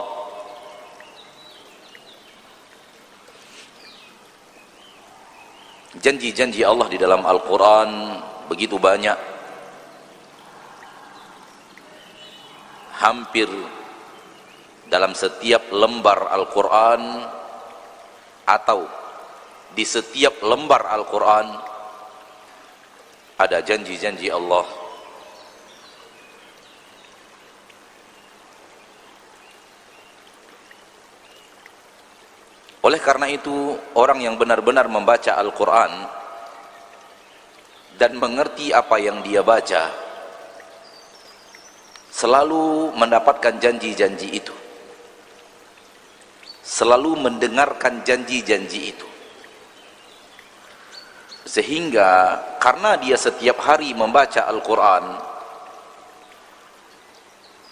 S1: janji-janji Allah di dalam Al-Quran begitu banyak. Hampir dalam setiap lembar Al-Quran atau di setiap lembar Al-Quran ada janji-janji Allah. Oleh karena itu, orang yang benar-benar membaca Al-Quran dan mengerti apa yang dia baca selalu mendapatkan janji-janji itu, selalu mendengarkan janji-janji itu, sehingga karena dia setiap hari membaca Al-Quran,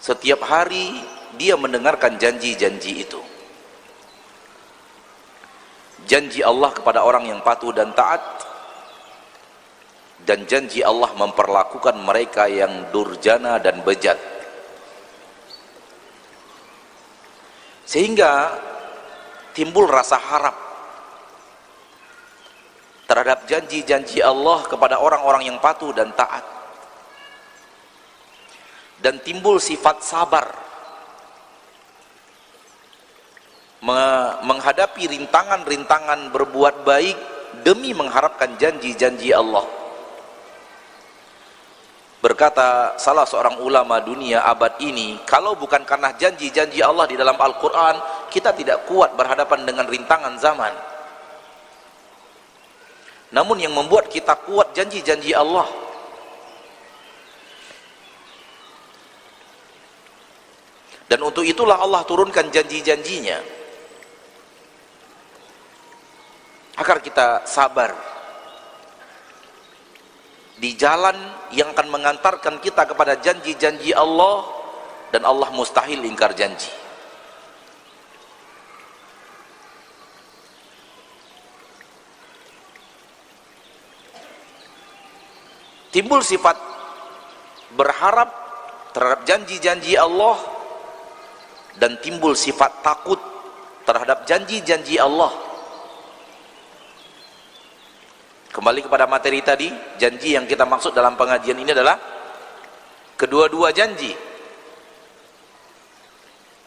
S1: setiap hari dia mendengarkan janji-janji itu. Janji Allah kepada orang yang patuh dan taat, dan janji Allah memperlakukan mereka yang durjana dan bejat. Sehingga timbul rasa harap terhadap janji-janji Allah kepada orang-orang yang patuh dan taat, dan timbul sifat sabar menghadapi rintangan-rintangan berbuat baik demi mengharapkan janji-janji Allah. Berkata salah seorang ulama dunia abad ini, kalau bukan karena janji-janji Allah di dalam Al-Quran, kita tidak kuat berhadapan dengan rintangan zaman. Namun yang membuat kita kuat janji-janji Allah. Dan untuk itulah Allah turunkan janji-janjinya agar kita sabar di jalan yang akan mengantarkan kita kepada janji-janji Allah, dan Allah mustahil ingkar janji. Timbul sifat berharap terhadap janji-janji Allah, dan timbul sifat takut terhadap janji-janji Allah. Kembali kepada materi tadi, janji yang kita maksud dalam pengajian ini adalah kedua-dua janji.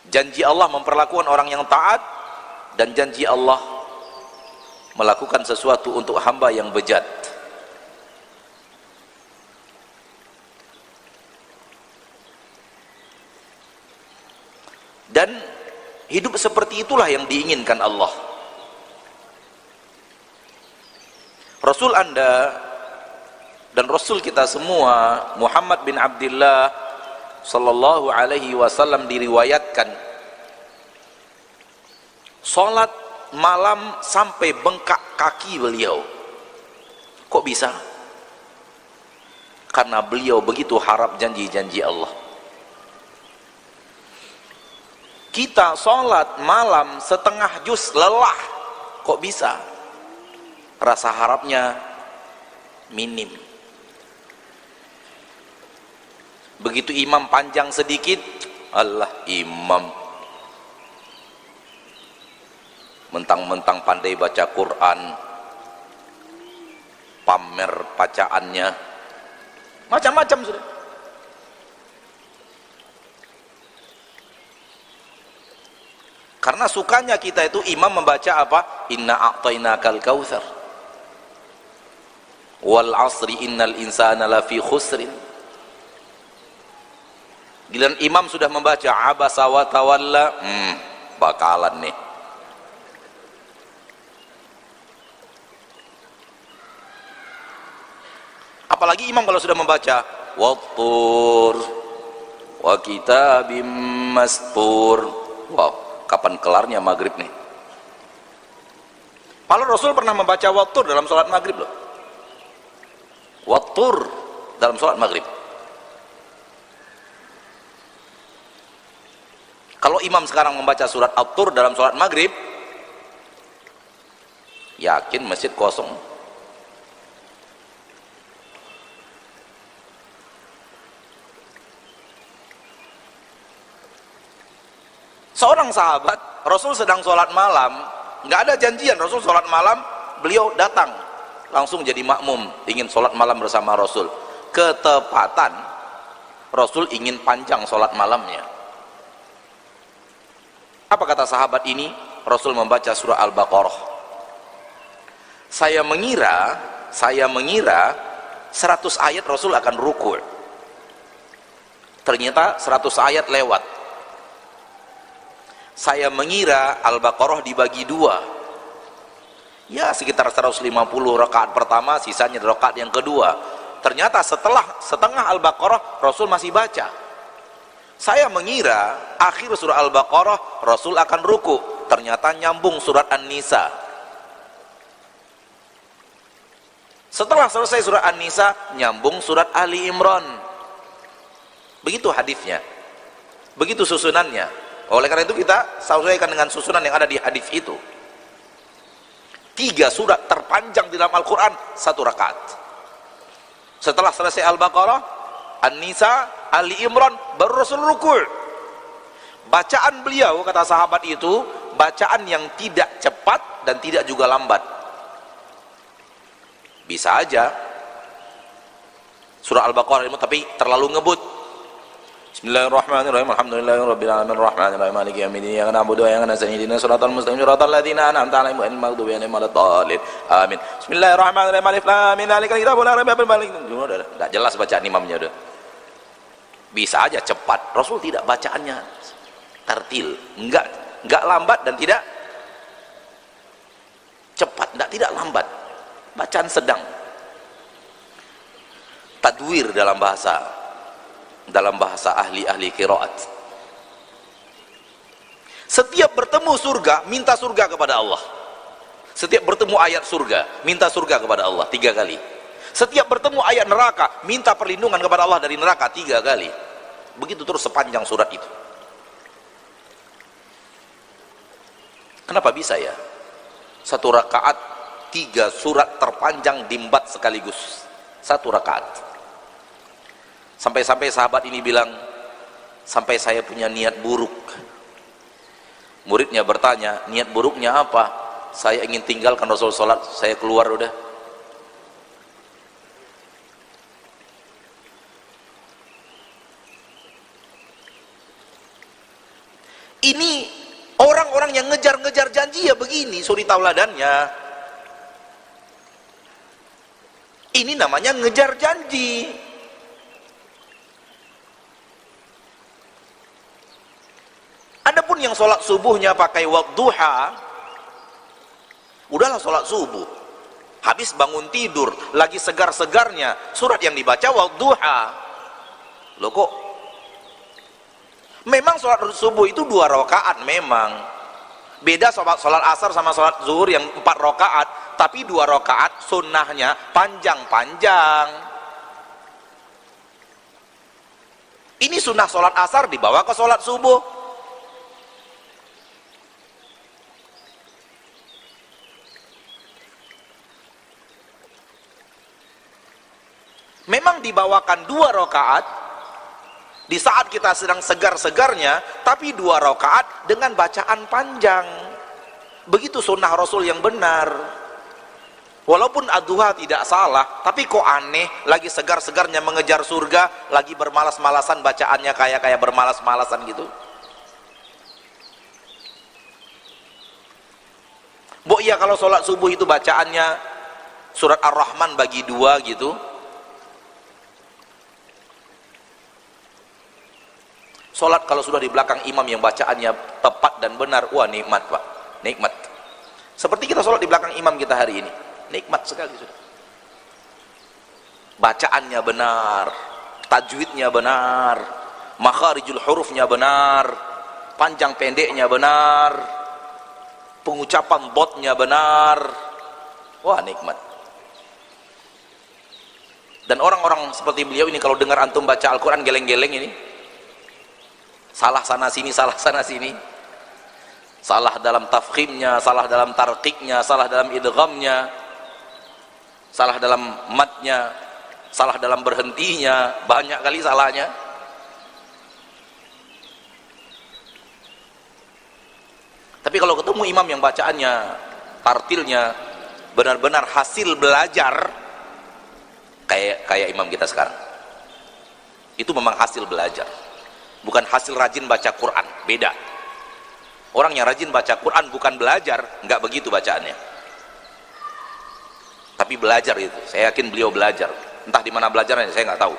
S1: Janji Allah memperlakukan orang yang taat, dan janji Allah melakukan sesuatu untuk hamba yang bejat. Dan hidup seperti itulah yang diinginkan Allah. Rasul Anda dan Rasul kita semua Muhammad bin Abdullah sallallahu alaihi wasallam diriwayatkan salat malam sampai bengkak kaki beliau. Kok bisa? karena beliau begitu harap janji-janji Allah. Kita sholat malam setengah juz lelah, kok bisa? Rasa harapnya minim. Begitu imam panjang sedikit, Allah imam mentang-mentang pandai baca Quran, pamer bacaannya, macam-macam sudah. Karena sukanya kita itu imam membaca apa? Inna a'tainakal kautsar wal 'asri innal insana lafi khusrin. Giliran imam sudah membaca abasa wa tawalla, bakalan nih. Apalagi imam kalau sudah membaca wattur wa kitabim mastur, wow, kapan kelarnya maghrib nih? Padahal Rasul pernah membaca wattur dalam sholat maghrib loh. Wattur dalam sholat maghrib. Kalau imam sekarang membaca surat At-Tur dalam sholat maghrib, yakin masjid kosong. Seorang sahabat, Rasul sedang sholat malam, nggak ada janjian, Rasul sholat malam, beliau datang langsung jadi makmum, ingin sholat malam bersama Rasul. Ketepatan Rasul ingin panjang sholat malamnya. Apa kata sahabat ini? Rasul membaca surah Al-Baqarah. Saya mengira 100 ayat Rasul akan ruku'. Ternyata 100 ayat lewat. Saya mengira Al-Baqarah dibagi dua, ya sekitar 150 rakaat pertama, sisanya rakaat yang kedua. Ternyata setelah setengah Al-Baqarah Rasul masih baca. Saya mengira akhir surah Al-Baqarah Rasul akan ruku, ternyata nyambung surat An-Nisa. Setelah selesai surat An-Nisa nyambung surat Ali Imran. Begitu hadisnya, begitu susunannya. Oleh karena itu kita sesuaikan dengan susunan yang ada di hadis itu. 3 surat terpanjang di dalam Al-Quran, 1 rakaat. Setelah selesai Al-Baqarah, An-Nisa, Ali Imran, baru Rasul rukul. Bacaan beliau, kata sahabat itu, bacaan yang tidak cepat dan tidak juga lambat. Bisa aja surah Al-Baqarah itu tapi terlalu ngebut. Bismillahirrahmanirrahim. Alhamdulillahirabbil alamin arrahmanirrahim maliki yaumiddin. Iyyaka na'budu wa iyyaka nasta'in. Ihdinas siratal mustaqim siratal ladzina an'amta 'alaihim ghairil maghdubi 'alaihim waladdallin. Amin. Bismillahirrahmanirrahim. Alif lam mim. Dzalikal kitabu la raiba fihi. Enggak jelas bacaan imamnya udah. Bisa aja cepat. Rasul tidak, bacaannya tartil, enggak lambat dan tidak cepat, tidak lambat. Bacaan sedang. Tadwir dalam bahasa ahli-ahli qiraat. Setiap bertemu surga, minta surga kepada Allah. Setiap bertemu ayat surga, minta surga kepada Allah 3 kali. Setiap bertemu ayat neraka, minta perlindungan kepada Allah dari neraka 3 kali. Begitu terus sepanjang surat itu. Kenapa bisa ya? 1 rakaat 3 surat terpanjang dimbat sekaligus. 1 rakaat. Sampai-sampai sahabat ini bilang, sampai saya punya niat buruk. Muridnya bertanya, niat buruknya apa? Saya ingin tinggalkan Rasul sholat, saya keluar udah. Ini orang-orang yang ngejar-ngejar janji ya begini suri tauladannya. Ini namanya ngejar janji. Adapun yang sholat subuhnya pakai waktu duha, udahlah sholat subuh, habis bangun tidur, lagi segar-segarnya, surat yang dibaca waktu duha. Loh kok? Memang sholat subuh itu 2 rakaat memang. Beda sholat asar sama sholat zuhur yang 4 rakaat, tapi 2 rakaat sunnahnya panjang-panjang. Ini sunnah sholat asar dibawa ke sholat subuh. Memang dibawakan 2 rakaat di saat kita sedang segar-segarnya, tapi 2 rakaat dengan bacaan panjang. Begitu sunnah Rasul yang benar. Walaupun ad-duha tidak salah, tapi kok aneh, lagi segar-segarnya mengejar surga, lagi bermalas-malasan bacaannya kayak bermalas-malasan gitu. Bo iya kalau sholat subuh itu bacaannya surat Ar-Rahman bagi 2 gitu. Sholat kalau sudah di belakang imam yang bacaannya tepat dan benar, wah nikmat Pak, nikmat. Seperti kita sholat di belakang imam kita hari ini, nikmat sekali sudah. Bacaannya benar, tajwidnya benar, makharijul hurufnya benar, panjang pendeknya benar, pengucapan dotnya benar, wah nikmat. Dan orang-orang seperti beliau ini kalau dengar antum baca Al-Quran geleng-geleng ini, salah sana sini, salah sana sini, salah dalam tafkhimnya, salah dalam tarqiqnya, salah dalam idghamnya, salah dalam matnya, salah dalam berhentinya, banyak kali salahnya. Tapi kalau ketemu imam yang bacaannya, tartilnya benar-benar hasil belajar, kayak imam kita sekarang, itu memang hasil belajar, bukan hasil rajin baca Quran. Beda. Orang yang rajin baca Quran bukan belajar, nggak begitu bacaannya, tapi belajar itu. Saya yakin beliau belajar, entah di mana belajarnya saya nggak tahu,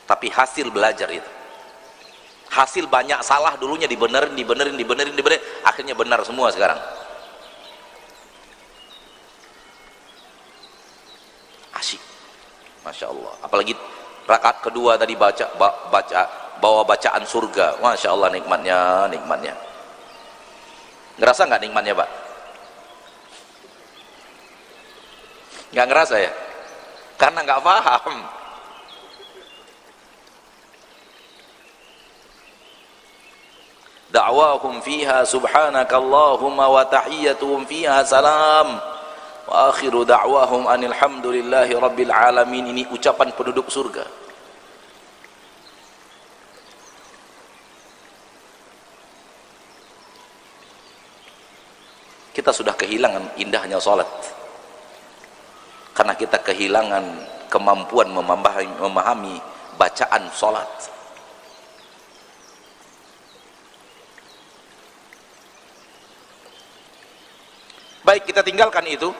S1: tapi hasil belajar itu. Hasil banyak salah dulunya dibenerin, akhirnya benar semua sekarang. Asyik, Masya Allah. Apalagi rakaat kedua tadi bawa bacaan surga, Masya Allah, nikmatnya. Ngerasa nggak nikmatnya Pak? Nggak ngerasa ya? Karena nggak paham. Da'wahum fiha subhanakallahumma wa tahiyyatuhum fiha salam wa akhiru da'wahum anil hamdulillahi rabbil alamin. Ini ucapan penduduk surga. Kita sudah kehilangan indahnya salat karena kita kehilangan kemampuan memahami bacaan salat. Baik, kita tinggalkan itu,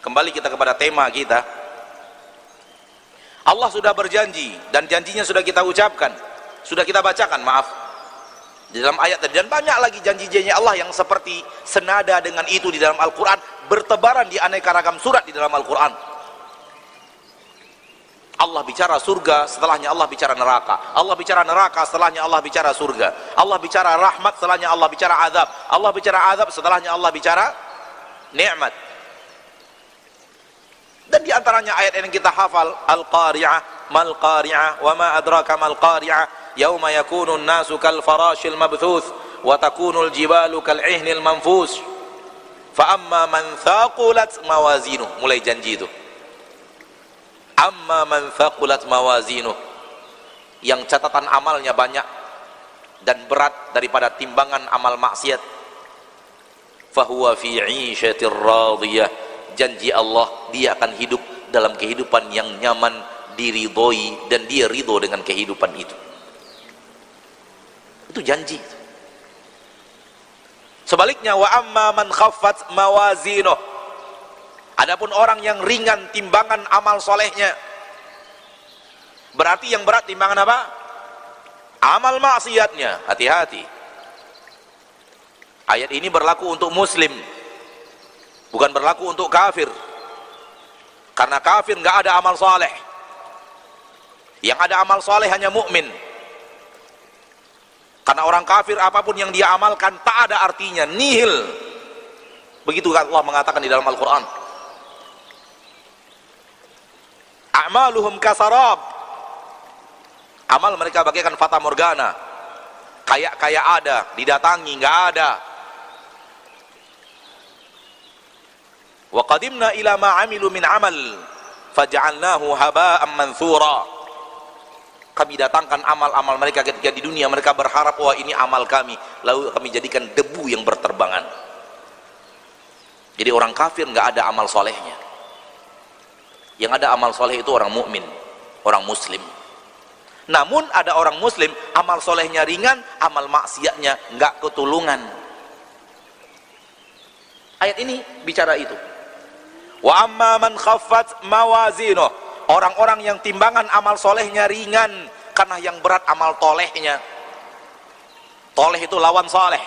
S1: kembali kita kepada tema kita. Allah sudah berjanji dan janjinya sudah kita ucapkan, sudah kita bacakan, maaf, di dalam ayat tadi, dan banyak lagi janji-janji Allah yang seperti senada dengan itu di dalam Al-Quran, bertebaran di aneka ragam surat di dalam Al-Quran. Allah bicara surga, setelahnya Allah bicara neraka. Allah bicara neraka, setelahnya Allah bicara surga. Allah bicara rahmat, setelahnya Allah bicara azab. Allah bicara azab, setelahnya Allah bicara nikmat. Dan di antaranya ayat yang kita hafal, Al-Qari'ah, mal Qari'ah, wa ma adraka mal Qari'ah, yauma yakunu an-nasu kal farashil mabthuth wa takunu al-jibalu kal 'ihnil manfus fa amma man thaqulat mawazinuh. Mulai janji itu, amma man thaqulat mawazinuh, yang catatan amalnya banyak dan berat daripada timbangan amal maksiat, fahuwa fi 'ishatir radiyah. Janji Allah, dia akan hidup dalam kehidupan yang nyaman, diridhoi, dan dia ridho dengan kehidupan itu. Itu janji. Sebaliknya, wa amma man khaffat mawazinuh, adapun orang yang ringan timbangan amal solehnya, berarti yang berat timbangan apa? Amal maksiatnya. Hati-hati. Ayat ini berlaku untuk muslim, bukan berlaku untuk kafir. Karena kafir nggak ada amal soleh. Yang ada amal soleh hanya mukmin. Karena orang kafir apapun yang dia amalkan tak ada artinya, nihil. Begitu Allah mengatakan di dalam Al-Quran. A'maluhum kasarab, Amal mereka bagaikan fata morgana, kayak ada, didatangi nggak ada. Wa qadimna ila ma amilu min amal faj'alnahu haba'an manthura. Kami datangkan amal-amal mereka ketika di dunia, mereka berharap wah ini amal kami, lalu kami jadikan debu yang berterbangan. Jadi orang kafir nggak ada amal solehnya. Yang ada amal soleh itu orang mukmin, orang muslim. Namun ada orang muslim amal solehnya ringan, amal maksiatnya nggak ketulungan. Ayat ini bicara itu. Wa amma man khaffat mawazinoh, orang-orang yang timbangan amal solehnya ringan, karena yang berat amal tolehnya. Toleh itu lawan soleh.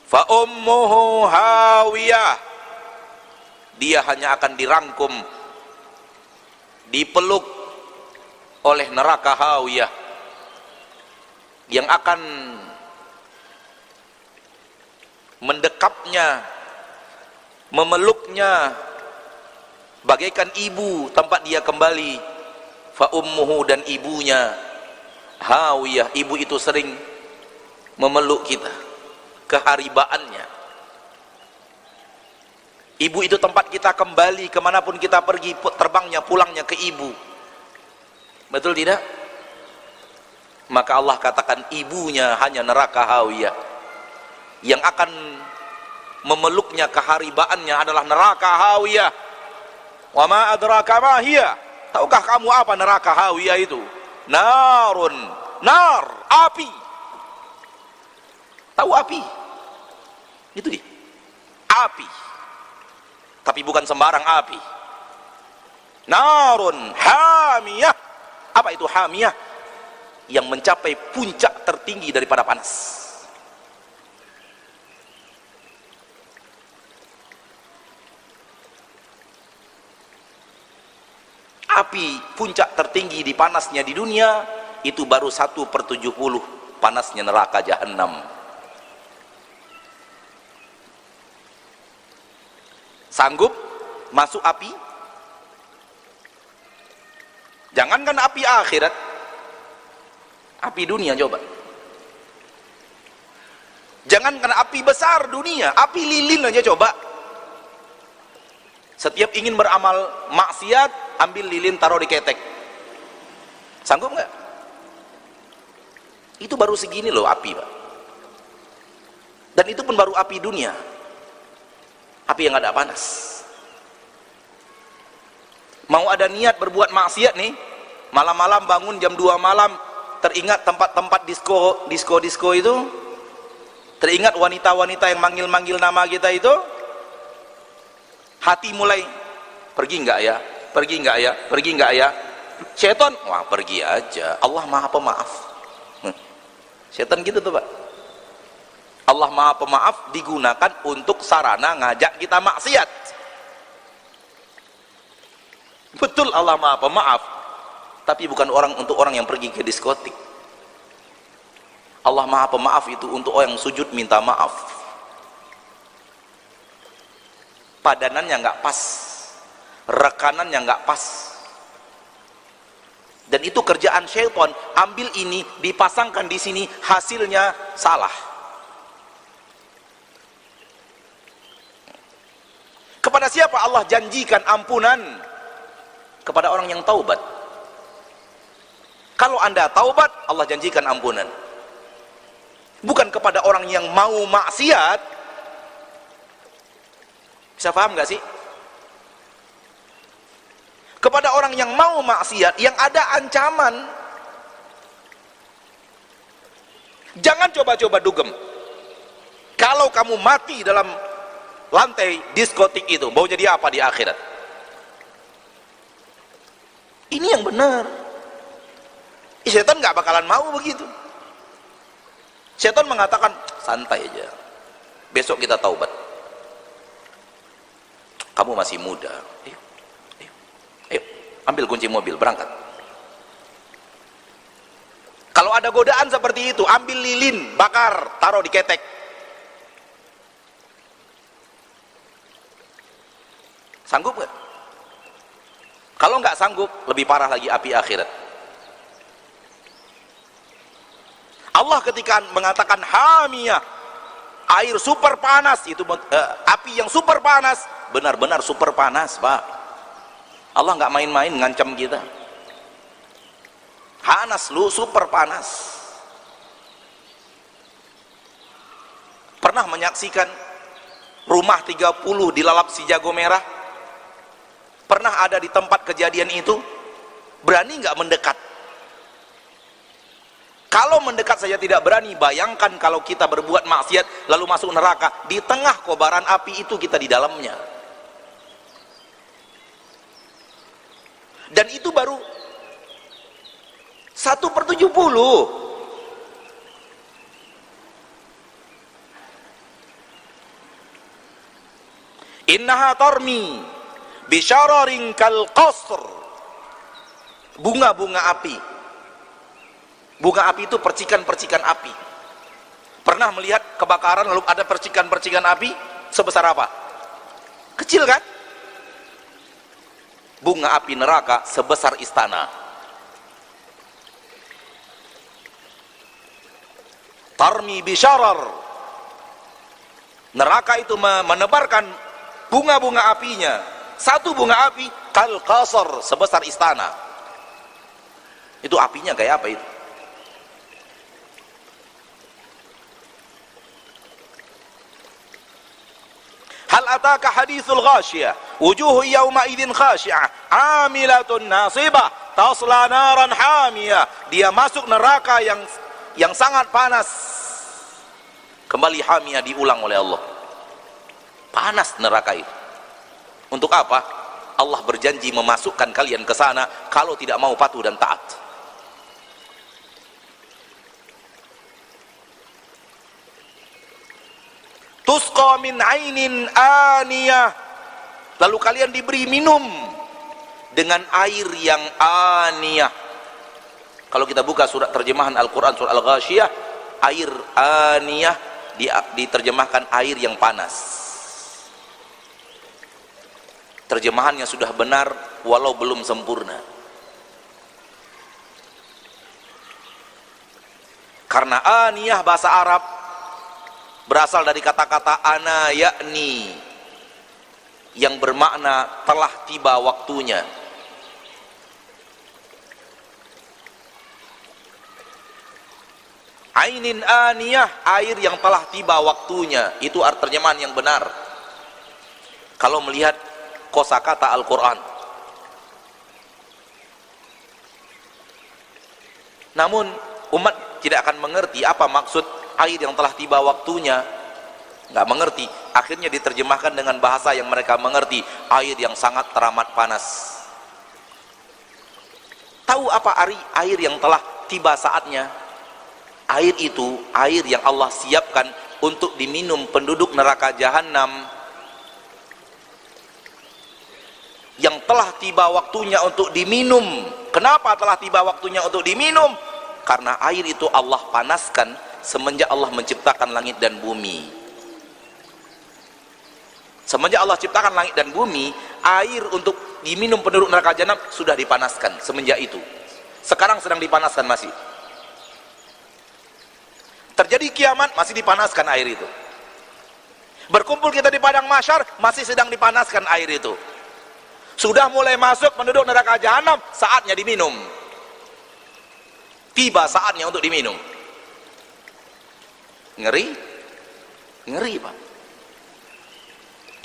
S1: Fa ummuhu hawiyah, dia hanya akan dirangkum, dipeluk oleh neraka hawiyah yang akan mendekapnya, memeluknya bagaikan ibu tempat dia kembali. Fa ummuhu, dan ibunya hawiyah, ibu itu sering memeluk kita, keharibaannya. Ibu itu tempat kita kembali, kemanapun kita pergi, terbangnya, pulangnya ke ibu. Betul tidak? Maka Allah katakan ibunya hanya neraka hawiyah, yang akan memeluknya, keharibaannya adalah neraka hawiyah. Wa ma adraka ma hiya, tahukah kamu apa neraka hawiyah itu? Narun, nar, api. Tahu api? Itu dia, api, tapi bukan sembarang api. Narun hamiyah. Apa itu hamiyah? Yang mencapai puncak tertinggi daripada panas. Api puncak tertinggi di panasnya di dunia itu baru 1/70 panasnya neraka jahanam. Sanggup masuk api? Jangankan api akhirat, api dunia coba. Jangankan api besar dunia, api lilin aja coba. Setiap ingin beramal maksiat, ambil lilin taruh di ketek. Sanggup nggak? Itu baru segini loh api, Pak. Dan itu pun baru api dunia, api yang ada panas. Mau ada niat berbuat maksiat nih, malam-malam bangun jam 2 malam, teringat tempat-tempat disco itu, teringat wanita-wanita yang manggil-manggil nama kita itu, hati mulai pergi nggak ya, pergi nggak ya, pergi nggak ya. Setan, wah pergi aja, Allah maha pemaaf. Setan gitu tuh, Pak. Allah maha pemaaf digunakan untuk sarana ngajak kita maksiat. Betul, Allah maha pemaaf, tapi bukan untuk orang yang pergi ke diskotik. Allah maha pemaaf itu untuk orang yang sujud minta maaf, padanannya nggak pas, rekanannya nggak pas. Dan itu kerjaan syaitan, ambil ini dipasangkan di sini, hasilnya salah. Kepada siapa Allah janjikan ampunan? Kepada orang yang taubat. Kalau Anda taubat, Allah janjikan ampunan. Bukan kepada orang yang mau maksiat. Bisa paham nggak sih? Kepada orang yang mau maksiat, yang ada ancaman. Jangan coba-coba dugem. Kalau kamu mati dalam lantai diskotik itu, mau jadi apa di akhirat? Ini yang benar. Setan nggak bakalan mau begitu. Setan mengatakan santai aja, besok kita taubat, kamu masih muda, ayo ambil kunci mobil berangkat. Kalau ada godaan seperti itu, ambil lilin bakar, taruh di ketek. Sanggup nggak? Kalau nggak sanggup, lebih parah lagi api akhirat. Allah ketika mengatakan hamiyah, air super panas, itu api yang super panas, benar-benar super panas, Pak. Allah nggak main-main ngancam kita. Panas lu, super panas. Pernah menyaksikan rumah 30 dilalap si jago merah? Pernah ada di tempat kejadian itu? Berani nggak mendekat? Kalau mendekat saja tidak berani, bayangkan kalau kita berbuat maksiat lalu masuk neraka, di tengah kobaran api itu kita di dalamnya. Dan itu baru 1/70. Innaha tarmi bisyararin kal qasr. Bunga-bunga api. Bunga api itu percikan-percikan api. Pernah melihat kebakaran lalu ada percikan-percikan api sebesar apa? Kecil kan? Bunga api neraka sebesar istana. Tarmi bisyarar. Neraka itu menebarkan bunga-bunga apinya. Satu bunga api kal qasr, sebesar istana. Itu apinya kayak apa itu? Hal ataka hadithul ghashiyah wujuhu yawma idzin khashi'ah 'amilatun nasibah tasla naran hamiyah. Dia masuk neraka yang sangat panas. Kembali hamiyah diulang oleh Allah. Panas neraka itu. Untuk apa? Allah berjanji memasukkan kalian ke sana kalau tidak mau patuh dan taat. Tusqa min ainin aniyah. Lalu kalian diberi minum dengan air yang aniyah. Kalau kita buka surat terjemahan Al-Quran surah Al-Ghashiyah, air aniyah diterjemahkan air yang panas. Terjemahannya sudah benar walau belum sempurna. Karena aniyah bahasa Arab berasal dari kata-kata ana yakni, yang bermakna telah tiba waktunya. Ainin aniyah, air yang telah tiba waktunya, itu arti terjemahan yang benar kalau melihat kosakata Al-Quran. Namun umat tidak akan mengerti apa maksud air yang telah tiba waktunya, nggak mengerti. Akhirnya diterjemahkan dengan bahasa yang mereka mengerti, air yang sangat teramat panas. Tahu apa air yang telah tiba saatnya? Air itu air yang Allah siapkan untuk diminum penduduk neraka jahanam, yang telah tiba waktunya untuk diminum. Kenapa telah tiba waktunya untuk diminum? Karena air itu Allah panaskan semenjak Allah menciptakan langit dan bumi. Semenjak Allah ciptakan langit dan bumi, air untuk diminum penduduk neraka jahanam sudah dipanaskan semenjak itu. Sekarang sedang dipanaskan masih. Terjadi kiamat masih dipanaskan air itu. Berkumpul kita di padang mahsyar masih sedang dipanaskan air itu. Sudah mulai masuk penduduk neraka jahanam, saatnya diminum. Tiba saatnya untuk diminum. Ngeri, ngeri Pak.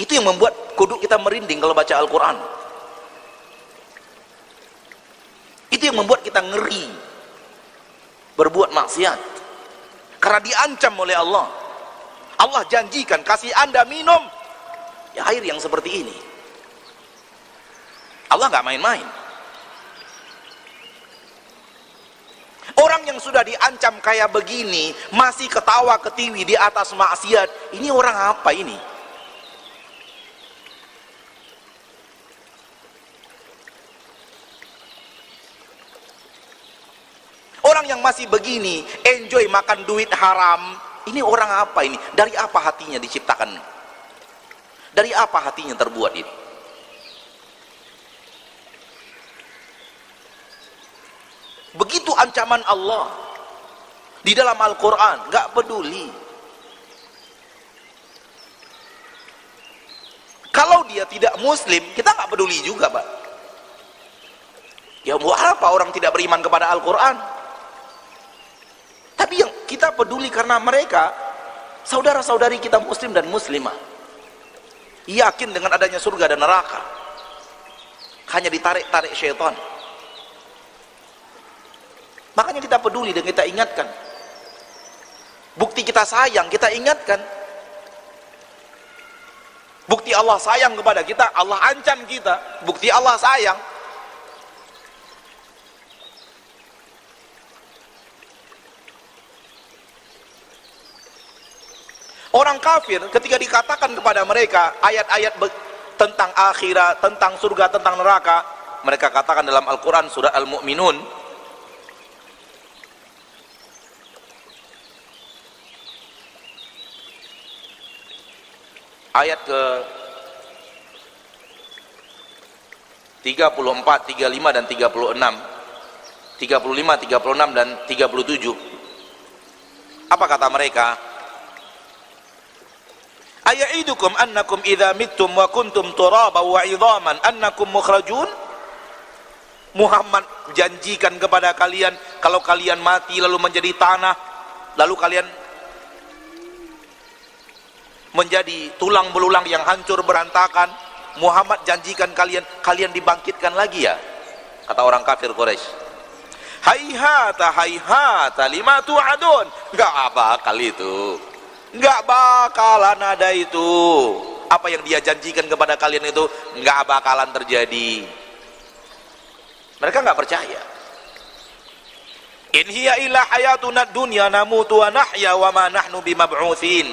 S1: Itu yang membuat kudu kita merinding kalau baca Al-Quran. Itu yang membuat kita ngeri berbuat maksiat, karena diancam oleh Allah. Allah janjikan kasih anda minum ya air yang seperti ini. Allah nggak main-main. Orang yang sudah diancam kayak begini masih ketawa ketiwi di atas maksiat, ini orang apa ini? Orang yang masih begini enjoy makan duit haram, ini orang apa ini? Dari apa hatinya diciptakan? Dari apa hatinya terbuat ini? ancaman Allah di dalam Al-Quran, nggak peduli. Kalau dia tidak muslim, kita nggak peduli juga, Pak. Ya mau apa orang tidak beriman kepada Al-Quran? Tapi yang kita peduli karena mereka saudara-saudari kita muslim dan muslimah, yakin dengan adanya surga dan neraka, hanya ditarik-tarik syaitan. Makanya kita peduli dan kita ingatkan. Bukti kita sayang, kita ingatkan. Bukti Allah sayang kepada kita, Allah ancam kita. Bukti Allah sayang. Orang kafir ketika dikatakan kepada mereka ayat-ayat tentang akhirat, tentang surga, tentang neraka, mereka katakan dalam Al-Quran surah Al-Mu'minun ayat ke 34, 35 dan 36, 35, 36 dan 37. Apa kata mereka? Aya'idukum annakum idza mittum wa kuntum turaban wa idhaman annakum mukhrajun? Muhammad janjikan kepada kalian kalau kalian mati lalu menjadi tanah, lalu kalian menjadi tulang belulang yang hancur berantakan, Muhammad janjikan kalian dibangkitkan lagi ya? Kata orang kafir Quraisy. Haihata haihata lima tu'adun. Enggak bakal itu. Enggak bakalan ada itu. Apa yang dia janjikan kepada kalian itu enggak bakalan terjadi. Mereka enggak percaya. In hiya illa hayatuna dunya namutu wa nahya wa ma nahnu bimab'utsin.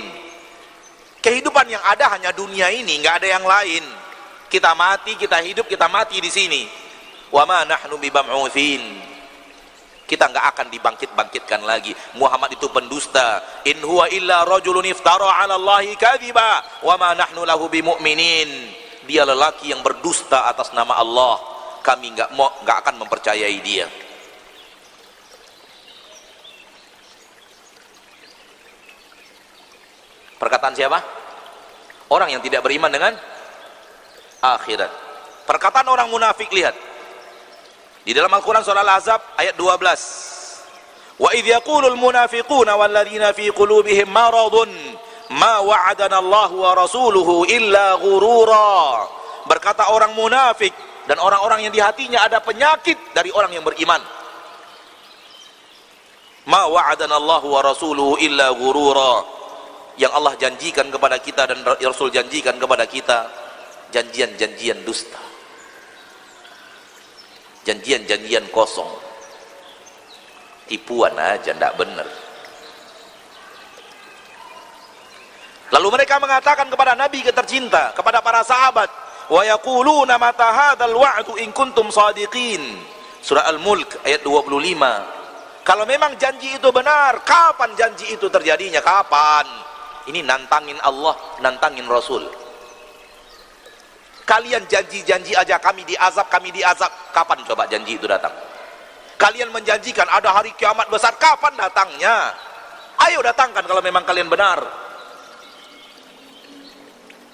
S1: Kehidupan yang ada hanya dunia ini, enggak ada yang lain. Kita mati, kita hidup, kita mati di sini. Wa ma nahnu bimab'utsin. Kita nggak akan dibangkit-bangkitkan lagi. Muhammad itu pendusta. In huwa illa rajulun iftara 'ala Allahi kadhiba wa ma nahnu lahu bimu'minin. Dia lelaki yang berdusta atas nama Allah. Kami nggak akan mempercayai dia. Perkataan siapa? Orang yang tidak beriman dengan akhirat. Perkataan orang munafik, lihat. Di dalam Al-Quran surah Al-Ahzab ayat 12. Wa idh yaqulul munafiquna walladzina fi qulubihim maradun ma wa'adana Allah wa rasuluhu illa ghurura. Berkata orang munafik dan orang-orang yang di hatinya ada penyakit dari orang yang beriman. Ma wa'adana Allah wa rasuluhu illa ghurura. Yang Allah janjikan kepada kita dan Rasul janjikan kepada kita janjian-janjian dusta. Janjian-janjian kosong, tipuan aja, tidak benar. Lalu mereka mengatakan kepada Nabi tercinta, kepada para sahabat, wa yaquluna mata hadzal wa'du in kuntum shadiqin. Surah Al-Mulk ayat 25. Kalau memang janji itu benar, kapan janji itu terjadinya? Kapan? Ini nantangin Allah, nantangin Rasul. Kalian janji-janji aja kami diazab. Kapan coba janji itu datang? Kalian menjanjikan ada hari kiamat besar, kapan datangnya? Ayo datangkan kalau memang kalian benar.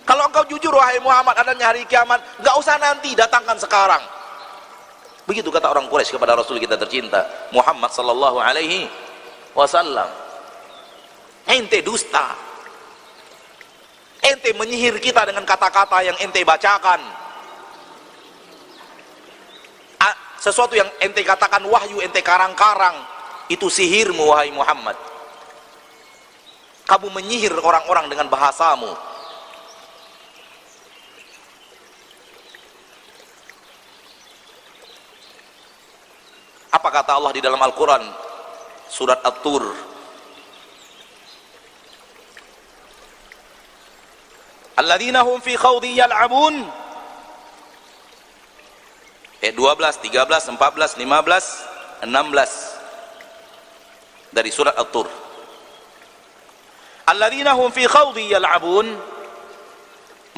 S1: Kalau engkau jujur wahai Muhammad adanya hari kiamat, gak usah nanti, datangkan sekarang. Begitu kata orang Quraisy kepada Rasul kita tercinta Muhammad sallallahu alaihi wasallam. Ente dusta. Ente menyihir kita dengan kata-kata yang ente bacakan. Sesuatu yang ente katakan wahyu, ente karang-karang, itu sihirmu wahai Muhammad. Kamu menyihir orang-orang dengan bahasamu. Apa kata Allah di dalam Al-Quran surat At-Tur? Alladzina hum fi khawdi yal'abun. 12, 13, 14, 15, 16 dari surat At-Tur. Alladzina hum fi khawdi yal'abun.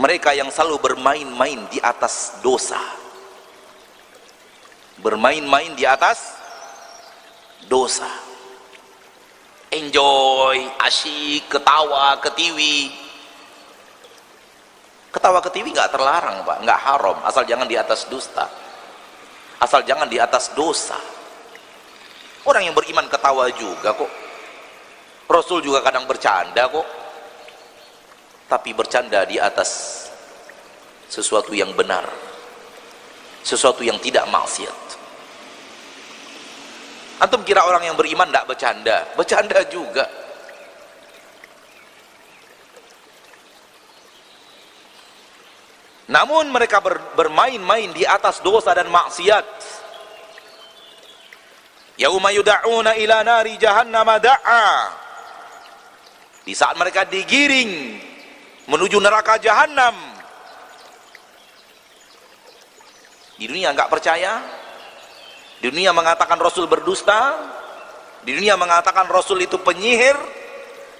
S1: Mereka yang selalu bermain-main di atas dosa. Bermain-main di atas dosa. Enjoy, asyik, ketawa, ketiwi. Ketawa ketiwi nggak terlarang Pak, nggak haram, asal jangan di atas dusta, asal jangan di atas dosa. Orang yang beriman ketawa juga kok. Rasul juga kadang bercanda kok, tapi bercanda di atas sesuatu yang benar, sesuatu yang tidak maksiat. Antum kira orang yang beriman tidak bercanda? Bercanda juga. Namun mereka bermain-main di atas dosa dan maksiat. Yauma yud'auna ila nari jahannam da'a. Di saat mereka digiring menuju neraka jahanam. Di dunia enggak percaya, di dunia mengatakan Rasul berdusta, di dunia mengatakan Rasul itu penyihir,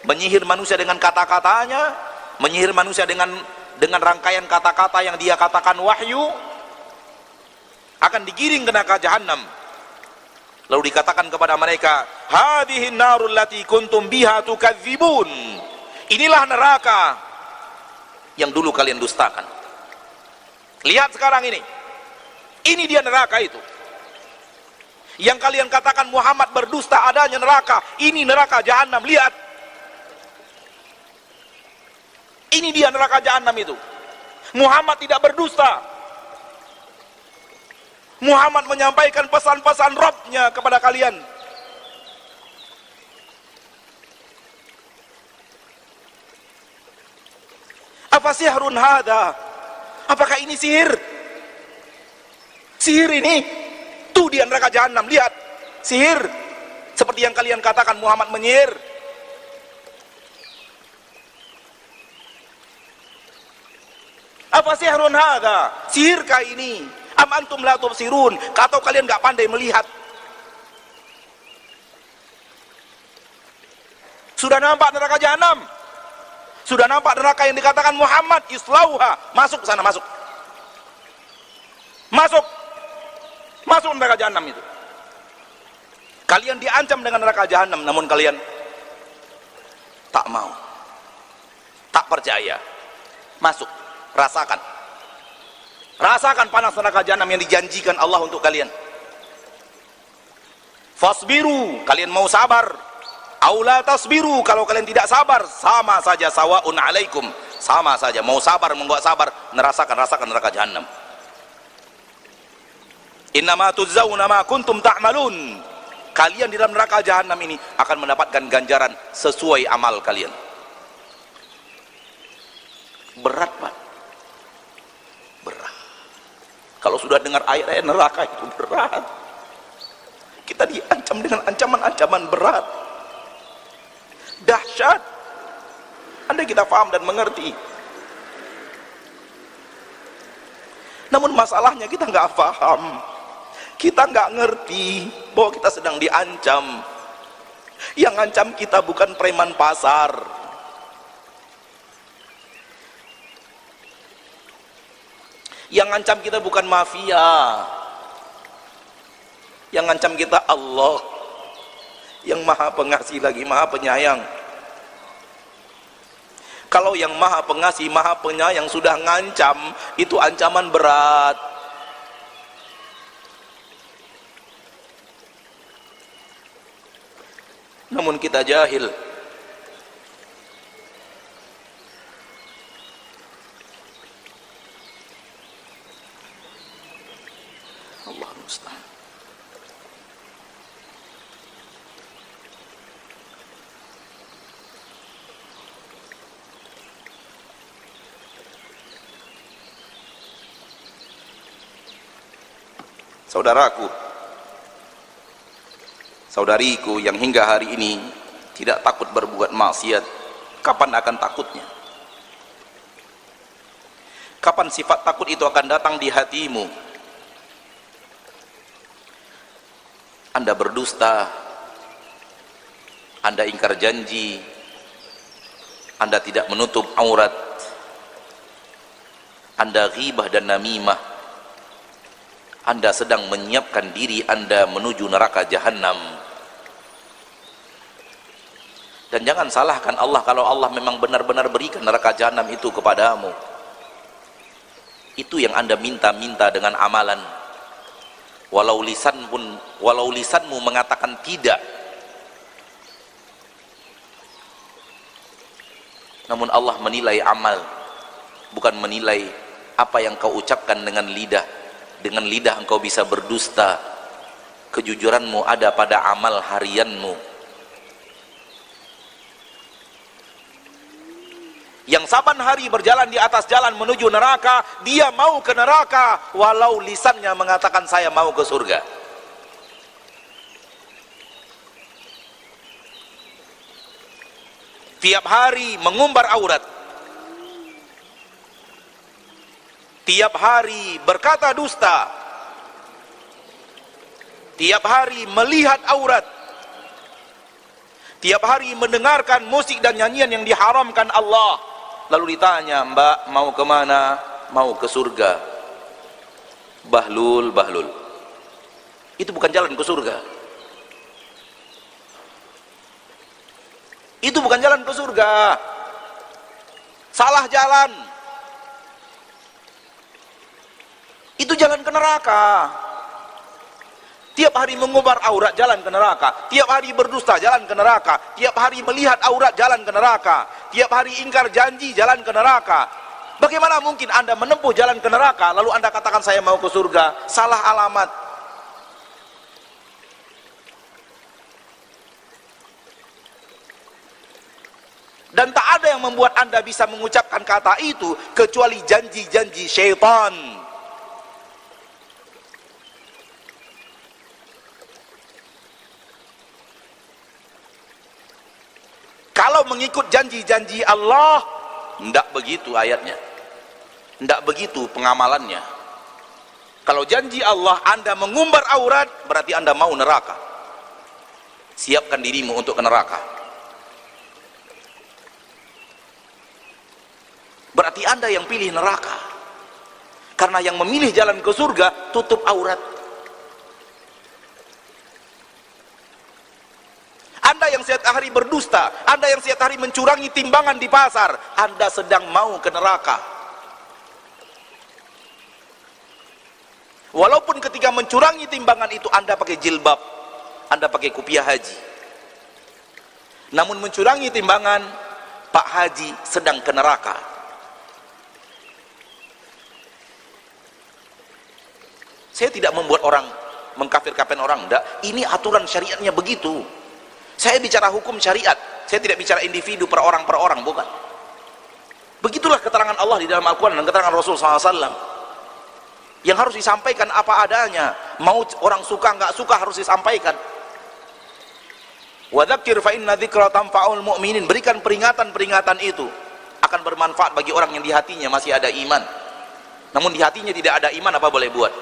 S1: menyihir manusia dengan kata-katanya, menyihir manusia dengan rangkaian kata-kata yang dia katakan wahyu, akan digiring ke neraka jahanam. Lalu dikatakan kepada mereka, hadhihi narul lati kuntum biha tukadzibun. Inilah neraka yang dulu kalian dustakan. Lihat sekarang ini. Ini dia neraka itu. Yang kalian katakan Muhammad berdusta, adanya neraka. Ini neraka jahanam, lihat. Ini dia neraka jahanam itu. Muhammad tidak berdusta. Muhammad menyampaikan pesan-pesan Rabb-nya kepada kalian. Apa sihrun hadha? Apakah ini sihir? Sihir ini? Tuh dia neraka jahanam, lihat. Sihir. Seperti yang kalian katakan Muhammad menyihir. Apa sihrun hadha? Sihirkah ini? Am antum la tubsirun? Atau kalian enggak pandai melihat? Sudah nampak neraka jahanam? Sudah nampak neraka yang dikatakan Muhammad islauha? Masuk ke sana, masuk. Masuk. Masuk neraka jahanam itu. Kalian diancam dengan neraka jahanam, namun kalian tak mau. Tak percaya. Masuk, rasakan. Rasakan panas neraka jahanam yang dijanjikan Allah untuk kalian. Fasbiru, kalian mau sabar. Aula tasbiru, kalau kalian tidak sabar, sama saja, sawaun alaikum, sama saja. Mau sabar, mau enggak sabar, rasakan neraka jahanam. Innama tujzauna ma kuntum ta'malun. Kalian di dalam neraka jahanam ini akan mendapatkan ganjaran sesuai amal kalian. Berat, Pak. Berat. Kalau sudah dengar ayat-ayat neraka itu berat. Kita diancam dengan ancaman-ancaman berat. Dahsyat. Andai kita paham dan mengerti. Namun masalahnya kita nggak paham. Kita nggak ngerti bahwa kita sedang diancam. Yang ngancam kita bukan preman pasar. Yang ngancam kita bukan mafia. Yang ngancam kita Allah, yang maha pengasih lagi maha penyayang. Kalau yang maha pengasih maha penyayang sudah ngancam, itu ancaman berat. Namun kita jahil. Allah musta'an. Saudaraku, saudariku yang hingga hari ini tidak takut berbuat maksiat, kapan akan takutnya? Kapan sifat takut itu akan datang di hatimu? Anda berdusta, Anda ingkar janji, Anda tidak menutup aurat, Anda ghibah dan namimah, Anda sedang menyiapkan diri Anda menuju neraka jahanam. Dan jangan salahkan Allah kalau Allah memang benar-benar berikan neraka jahanam itu kepadamu. Itu yang Anda minta-minta dengan amalan. Walau lisanmu mengatakan tidak, namun Allah menilai amal, bukan menilai apa yang kau ucapkan dengan lidah. Dengan lidah engkau bisa berdusta. Kejujuranmu ada pada amal harianmu. Yang saban hari berjalan di atas jalan menuju neraka, dia mau ke neraka walau lisannya mengatakan saya mau ke surga. Tiap hari mengumbar aurat, tiap hari berkata dusta, tiap hari melihat aurat, tiap hari mendengarkan musik dan nyanyian yang diharamkan Allah. Lalu ditanya, Mbak mau kemana? Mau ke surga. Bahlul. Itu bukan jalan ke surga. Itu bukan jalan ke surga. Salah jalan. Itu jalan ke neraka. Tiap hari mengumbar aurat, jalan ke neraka. Tiap hari berdusta, jalan ke neraka. Tiap hari melihat aurat, jalan ke neraka. Tiap hari ingkar janji, jalan ke neraka. Bagaimana mungkin Anda menempuh jalan ke neraka lalu Anda katakan saya mau ke surga? Salah alamat. Dan tak ada yang membuat Anda bisa mengucapkan kata itu kecuali janji-janji syaitan. Kalau mengikut janji-janji Allah, tidak begitu ayatnya, tidak begitu pengamalannya. Kalau janji Allah Anda mengumbar aurat, berarti Anda mau neraka. Siapkan dirimu untuk ke neraka. Berarti Anda yang pilih neraka. Karena yang memilih jalan ke surga tutup aurat. Anda yang setiap hari berdusta, Anda yang setiap hari mencurangi timbangan di pasar, Anda sedang mau ke neraka. Walaupun ketika mencurangi timbangan itu Anda pakai jilbab, Anda pakai kupiah haji, namun mencurangi timbangan, Pak Haji sedang ke neraka. Saya tidak membuat orang mengkafir-kafirkan orang, enggak. Ini aturan syariatnya begitu. Saya bicara hukum syariat, saya tidak bicara individu per orang, bukan. Begitulah keterangan Allah di dalam Al-Quran dan keterangan Rasul SAW. Yang harus disampaikan apa adanya. Mau orang suka nggak suka harus disampaikan. Wa dzakir fa inna dzikra tanfa'ul mu'minin. Berikan peringatan itu akan bermanfaat bagi orang yang di hatinya masih ada iman. Namun di hatinya tidak ada iman, apa boleh buat?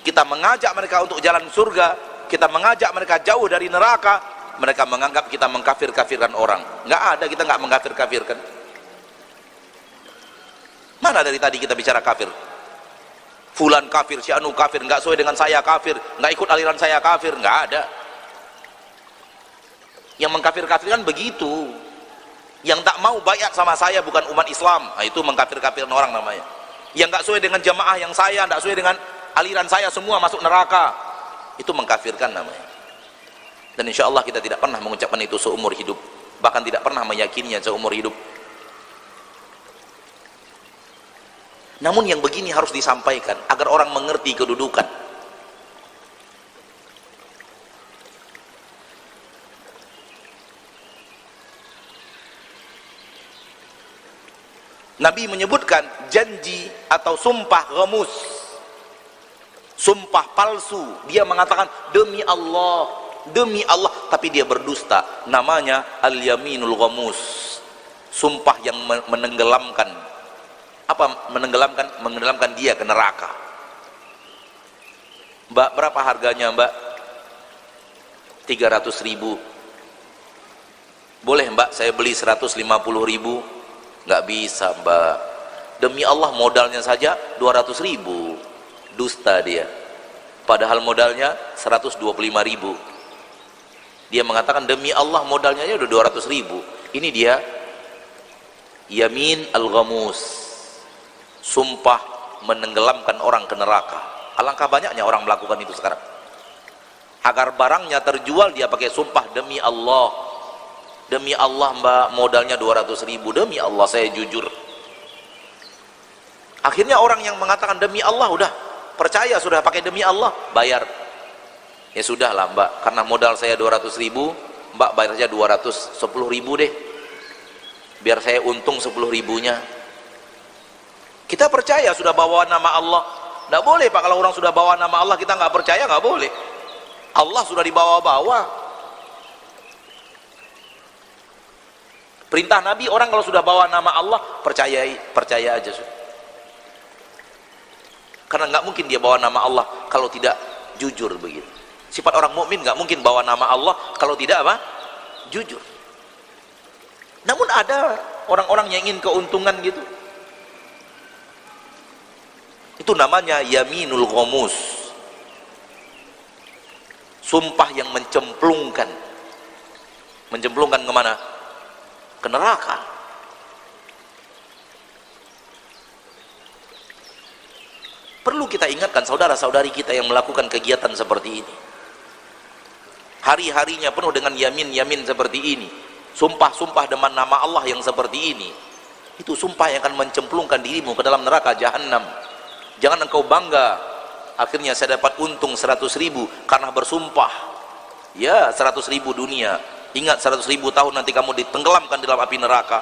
S1: Kita mengajak mereka untuk jalan surga, kita mengajak mereka jauh dari neraka. Mereka menganggap kita mengkafir-kafirkan orang. Nggak ada, kita nggak mengkafir-kafirkan. Mana dari tadi kita bicara kafir? Fulan kafir, si anu kafir, nggak sesuai dengan saya kafir, nggak ikut aliran saya kafir, nggak ada. Yang mengkafir-kafirkan begitu. Yang tak mau bayat sama saya bukan umat Islam, nah, itu mengkafir-kafirkan orang namanya. Yang nggak sesuai dengan jamaah yang saya, nggak sesuai dengan aliran saya, semua masuk neraka, itu mengkafirkan namanya. Dan insya Allah kita tidak pernah mengucapkan itu seumur hidup, bahkan tidak pernah meyakininya seumur hidup. Namun yang begini harus disampaikan agar orang mengerti kedudukan. Nabi menyebutkan janji atau sumpah ghamus, sumpah palsu. Dia mengatakan demi Allah, tapi dia berdusta. Namanya al-yaminul ghamus, sumpah yang menenggelamkan. Apa menenggelamkan? Menenggelamkan dia ke neraka. Mbak, berapa harganya Mbak? 300.000. Boleh Mbak saya beli 150.000? Nggak bisa Mbak, demi Allah modalnya saja 200.000. Dusta dia, padahal modalnya 125.000. Dia mengatakan demi Allah modalnya udah 200.000. Ini dia yamin al-ghamus, sumpah menenggelamkan orang ke neraka. Alangkah banyaknya orang melakukan itu sekarang. Agar barangnya terjual dia pakai sumpah demi Allah. Demi Allah mbak, modalnya 200.000. Demi Allah saya jujur. Akhirnya orang yang mengatakan demi Allah udah percaya, sudah pakai demi Allah, bayar. Ya sudah lah mbak, karena modal saya 200.000, mbak bayar saja 210.000 deh, biar saya untung 10.000-nya. Kita percaya sudah bawa nama Allah. Nggak boleh pak, kalau orang sudah bawa nama Allah kita nggak percaya, nggak boleh. Allah sudah dibawa-bawa. Perintah Nabi, orang kalau sudah bawa nama Allah percaya aja sudah. Karena nggak mungkin dia bawa nama Allah kalau tidak jujur begitu. Sifat orang mukmin nggak mungkin bawa nama Allah kalau tidak apa? Jujur. Namun ada orang-orang yang ingin keuntungan gitu. Itu namanya yaminul ghamus. Sumpah yang mencemplungkan. Mencemplungkan kemana? Ke neraka. Perlu kita ingatkan saudara-saudari kita yang melakukan kegiatan seperti ini. Hari-harinya penuh dengan yamin-yamin seperti ini. Sumpah-sumpah dengan nama Allah yang seperti ini. Itu sumpah yang akan mencemplungkan dirimu ke dalam neraka jahanam. Jangan engkau bangga. Akhirnya saya dapat untung 100.000 karena bersumpah. Ya 100.000 dunia. Ingat 100.000 tahun nanti kamu ditenggelamkan dalam api neraka.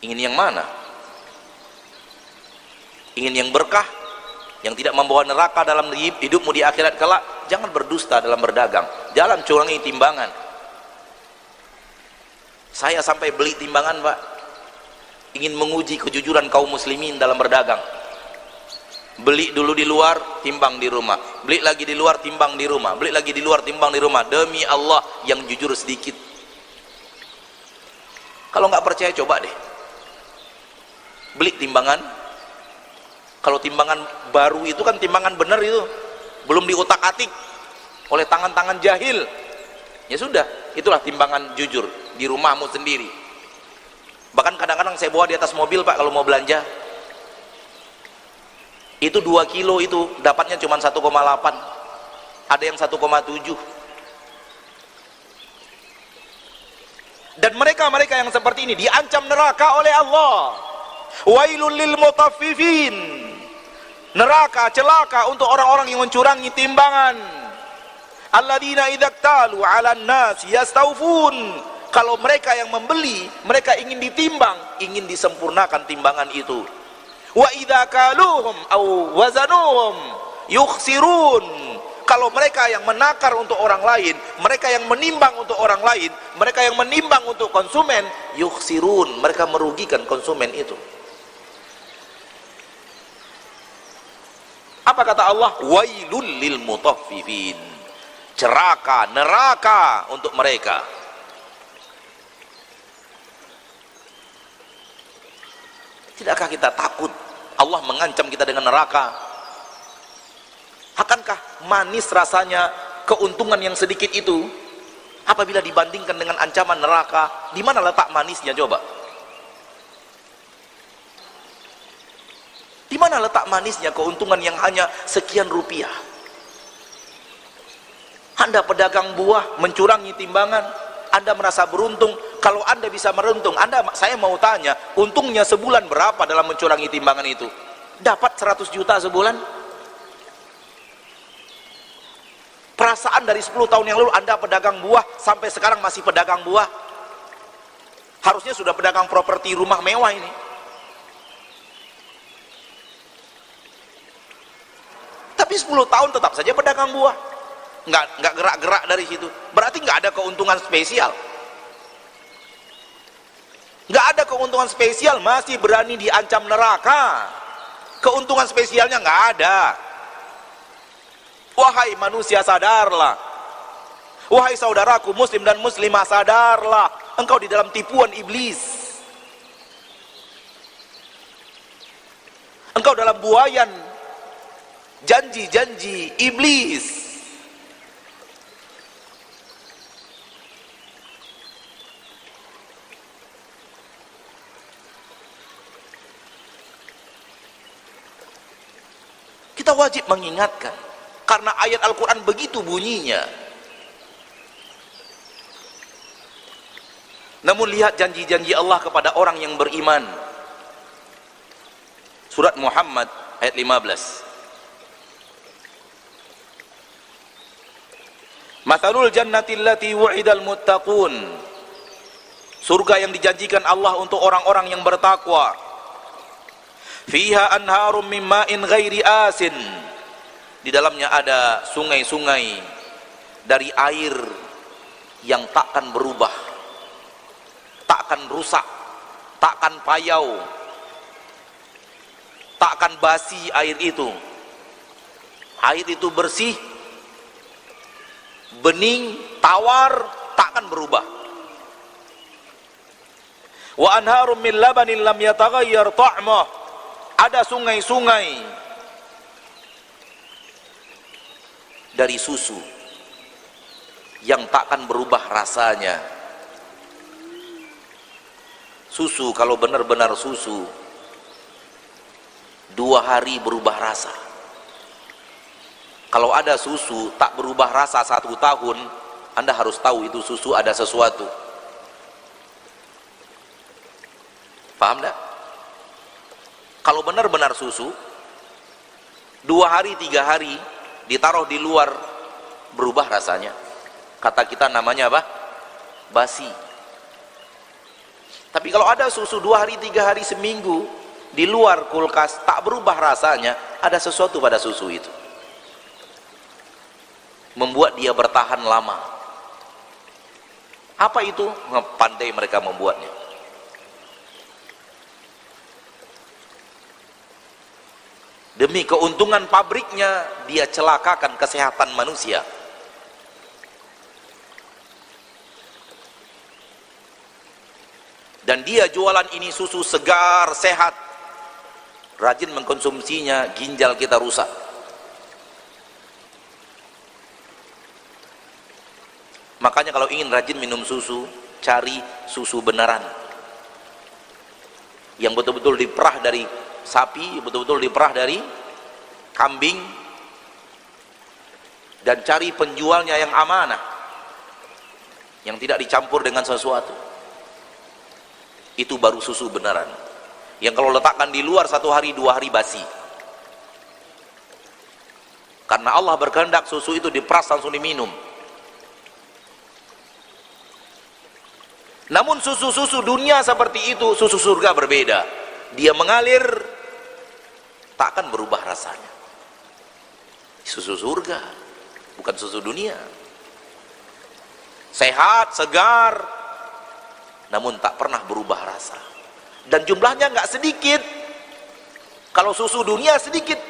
S1: Ingin yang mana? Ingin yang berkah, yang tidak membawa neraka dalam hidupmu di akhirat kelak? Jangan berdusta dalam berdagang. Jangan curangi timbangan. Saya sampai beli timbangan pak, ingin menguji kejujuran kaum muslimin dalam berdagang. Beli dulu di luar, timbang di rumah. Beli lagi di luar, timbang di rumah. Beli lagi di luar, timbang di rumah. Demi Allah, yang jujur sedikit. Kalau nggak percaya coba deh. Beli timbangan. Kalau timbangan baru itu kan timbangan benar itu, belum diutak-atik oleh tangan-tangan jahil. Ya sudah, itulah timbangan jujur di rumahmu sendiri. Bahkan kadang-kadang saya bawa di atas mobil pak kalau mau belanja. Itu 2 kilo itu dapatnya cuma 1,8. Ada yang 1,7. Dan mereka-mereka yang seperti ini diancam neraka oleh Allah. Wailul lil mutaffifin. Neraka, celaka untuk orang-orang yang mencurangi timbangan. Alladzina idza talu 'alan nas yastawfun. Kalau mereka yang membeli, mereka ingin ditimbang, ingin disempurnakan timbangan itu. Wa idza kaluhum aw wazanuhum yukhsirun. Kalau mereka yang menakar untuk orang lain, mereka yang menimbang untuk orang lain, mereka yang menimbang untuk konsumen, yukhsirun, mereka merugikan konsumen itu. Apa kata Allah? Wailul lil mutaffifin. Celaka, neraka untuk mereka. Tidakkah kita takut Allah mengancam kita dengan neraka? Akankah manis rasanya keuntungan yang sedikit itu apabila dibandingkan dengan ancaman neraka? Di mana letak manisnya coba? Di mana letak manisnya keuntungan yang hanya sekian rupiah? Anda pedagang buah mencurangi timbangan, Anda merasa beruntung. Kalau Anda bisa beruntung, saya mau tanya, untungnya sebulan berapa dalam mencurangi timbangan itu? Dapat 100 juta sebulan? Perasaan dari 10 tahun yang lalu Anda pedagang buah sampai sekarang masih pedagang buah? Harusnya sudah pedagang properti rumah mewah ini. Tapi 10 tahun tetap saja pedagang buah. Nggak gerak-gerak dari situ. Berarti nggak ada keuntungan spesial. Nggak ada keuntungan spesial, masih berani diancam neraka. Keuntungan spesialnya nggak ada. Wahai manusia, sadarlah. Wahai saudaraku muslim dan muslimah, sadarlah. Engkau di dalam tipuan iblis. Engkau dalam buayan janji-janji iblis. Kita wajib mengingatkan, karena ayat Al-Quran begitu bunyinya. Namun lihat janji-janji Allah kepada orang yang beriman. Surat Muhammad ayat 15. Mathalul jannati allati wu'idal muttaqun. Surga yang dijanjikan Allah untuk orang-orang yang bertakwa. Fiha anharum min ma'in ghairi asin. Di dalamnya ada sungai-sungai dari air yang takkan berubah, takkan rusak, takkan payau, takkan basi air itu. Air itu bersih, bening, tawar, takkan berubah. Wa anharum min labanin lam yataghayyar ta'muh. Ada sungai-sungai dari susu yang takkan berubah rasanya. Susu kalau benar-benar susu 2 hari berubah rasa. Kalau ada susu tak berubah rasa 1 tahun, Anda harus tahu itu susu ada sesuatu. Paham tak? Kalau benar-benar susu 2 hari 3 hari ditaruh di luar berubah rasanya, kata kita namanya apa? Basi. Tapi kalau ada susu 2 hari 3 hari seminggu di luar kulkas tak berubah rasanya, ada sesuatu pada susu itu membuat dia bertahan lama. Apa itu? Pandai mereka membuatnya. Demi keuntungan pabriknya, dia celakakan kesehatan manusia. Dan dia jualan ini susu segar, sehat. Rajin mengkonsumsinya, ginjal kita rusak. Makanya kalau ingin rajin minum susu, cari susu beneran. Yang betul-betul diperah dari sapi, betul-betul diperah dari kambing, dan cari penjualnya yang amanah, yang tidak dicampur dengan sesuatu. Itu baru susu beneran. Yang kalau letakkan di luar 1 hari 2 hari basi. Karena Allah berkehendak susu itu diperas langsung diminum. Namun susu-susu dunia seperti itu, susu surga berbeda. Dia mengalir, takkan berubah rasanya. Susu surga, bukan susu dunia. Sehat, segar, namun tak pernah berubah rasa. Dan jumlahnya nggak sedikit. Kalau susu dunia sedikit,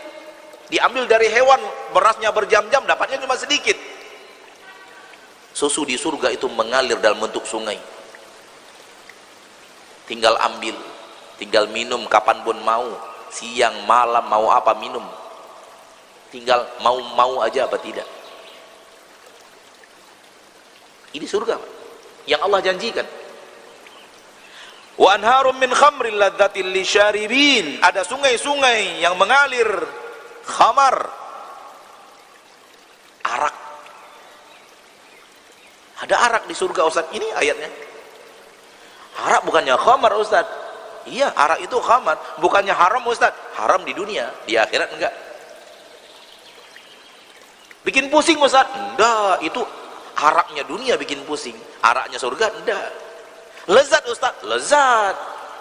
S1: diambil dari hewan, berasnya berjam-jam, dapatnya cuma sedikit. Susu di surga itu mengalir dalam bentuk sungai. Tinggal ambil, tinggal minum kapanpun mau, siang, malam, mau apa minum. Tinggal mau aja apa tidak. Ini surga yang Allah janjikan. Wa anharum min khamrin ladzatil lisyaribin. Ada sungai-sungai yang mengalir khamar, arak. Ada arak di surga, Ustaz. Ini ayatnya. Arak bukannya khamar, Ustaz. Iya, arak itu khamar, bukannya haram, Ustaz. Haram di dunia, di akhirat enggak. Bikin pusing, Ustaz. Enggak, itu araknya dunia bikin pusing. Araknya surga enggak. Lezat, Ustaz. Lezat.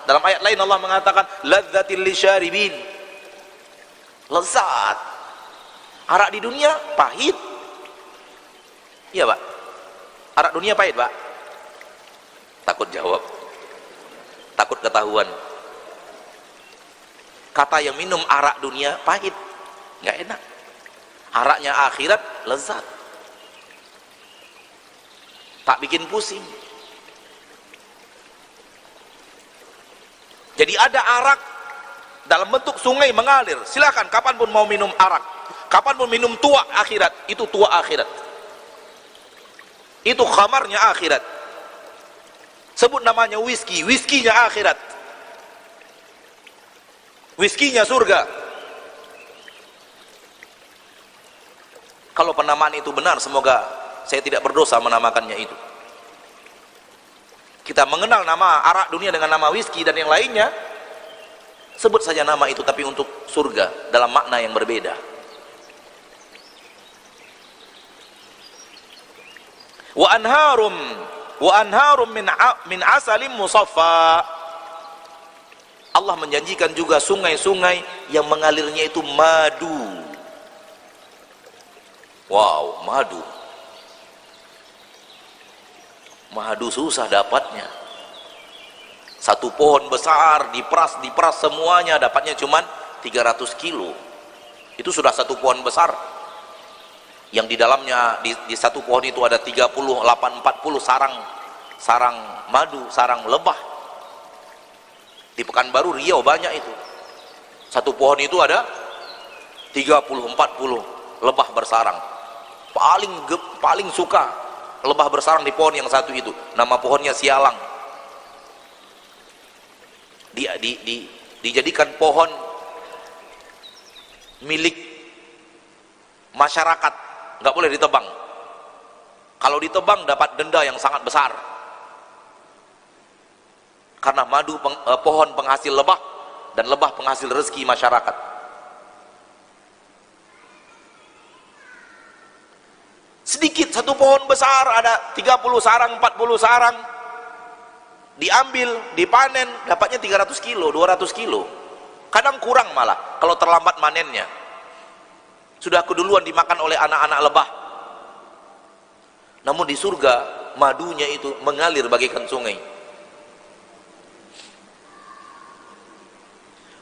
S1: Dalam ayat lain Allah mengatakan ladzatil lisyaribin. Lezat. Arak di dunia pahit. Iya, Pak. Arak dunia pahit, Pak. Takut jawab. Takut ketahuan. Kata yang minum arak dunia pahit, nggak enak. Araknya akhirat lezat, tak bikin pusing. Jadi ada arak dalam bentuk sungai mengalir. Silakan kapanpun mau minum arak. Kapan mau minum tua akhirat, itu tua akhirat. Itu khamarnya akhirat. Sebut namanya whisky, whiskynya akhirat. Whiskynya surga. Kalau penamaan itu benar, semoga saya tidak berdosa menamakannya itu. Kita mengenal nama arak dunia dengan nama whisky dan yang lainnya, sebut saja nama itu, tapi untuk surga dalam makna yang berbeda. Wa anharum min asalim musaffa. Allah menjanjikan juga sungai-sungai yang mengalirnya itu madu. Wow, madu. Madu susah dapatnya. Satu pohon besar diperas semuanya, dapatnya cuman 300 kilo. Itu sudah satu pohon besar. Yang di dalamnya di satu pohon itu ada 40 sarang madu, sarang lebah. Di Pekanbaru Riau banyak itu. Satu pohon itu ada 30-40 lebah bersarang. Paling suka lebah bersarang di pohon yang satu itu. Nama pohonnya sialang. Dijadikan pohon milik masyarakat, nggak boleh ditebang. Kalau ditebang dapat denda yang sangat besar. Karena madu pohon penghasil lebah dan lebah penghasil rezeki masyarakat. Sedikit, satu pohon besar ada 30 sarang, 40 sarang, diambil, dipanen, dapatnya 300 kilo, 200 kilo. Kadang kurang malah kalau terlambat manennya. Sudah keduluan dimakan oleh anak-anak lebah. Namun di surga madunya itu mengalir bagaikan sungai.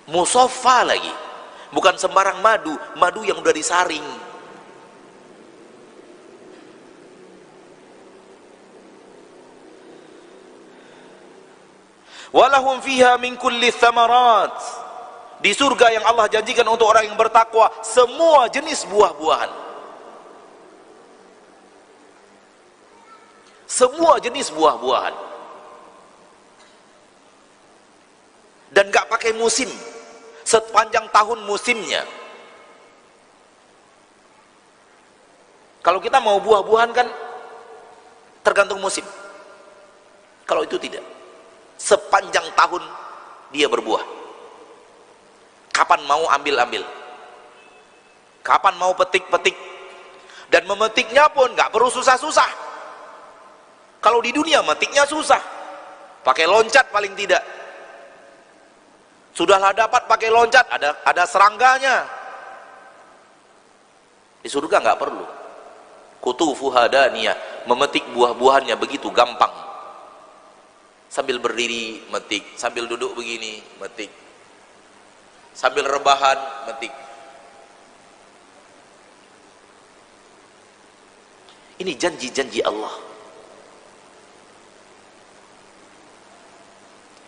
S1: Musaffa lagi, bukan sembarang madu, madu yang udah disaring. Walahum fiha min kulli thamarat. Di surga yang Allah janjikan untuk orang yang bertakwa, semua jenis buah-buahan. Semua jenis buah-buahan. Dan gak pakai musim. Sepanjang tahun musimnya. Kalau kita mau buah-buahan kan tergantung musim. Kalau itu tidak. Sepanjang tahun dia berbuah. Kapan mau ambil-ambil, kapan mau petik-petik, dan memetiknya pun nggak perlu susah-susah. Kalau di dunia metiknya susah, pakai loncat paling tidak. Sudahlah dapat pakai loncat, ada serangganya. Di surga nggak perlu. Kutufuha daniyah, memetik buah-buahannya begitu gampang. Sambil berdiri metik, sambil duduk begini metik, sambil rebahan metik. Ini janji-janji Allah.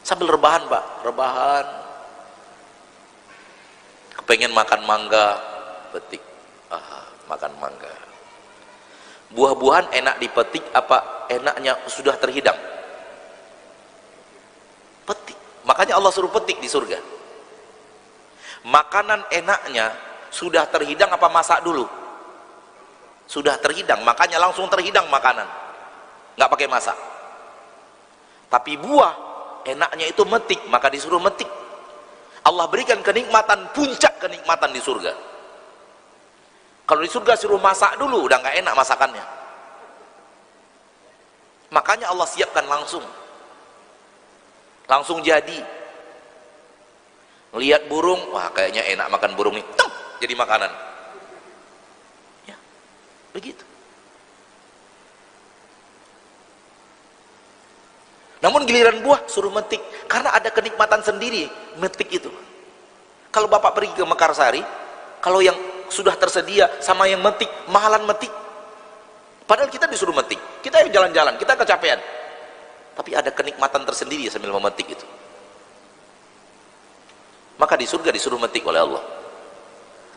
S1: Sambil rebahan Pak, rebahan, kepengen makan mangga, petik, makan mangga. Buah-buahan enak dipetik apa enaknya sudah terhidang? Petik. Makanya Allah suruh petik di surga. Makanan enaknya sudah terhidang apa masak dulu? Sudah terhidang, makanya langsung terhidang makanan, nggak pakai masak. Tapi buah enaknya itu metik, maka disuruh metik. Allah berikan kenikmatan, puncak kenikmatan di surga. Kalau di surga suruh masak dulu, udah nggak enak masakannya. Makanya Allah siapkan langsung jadi. Lihat burung, wah kayaknya enak makan burung nih, jadi makanan. Ya, begitu. Namun giliran buah suruh metik, karena ada kenikmatan sendiri metik itu. Kalau Bapak pergi ke Mekarsari, kalau yang sudah tersedia sama yang metik, mahalan metik. Padahal kita disuruh metik, kita yang jalan-jalan, kita kecapean. Tapi ada kenikmatan tersendiri sambil memetik itu. Maka di surga disuruh metik oleh Allah.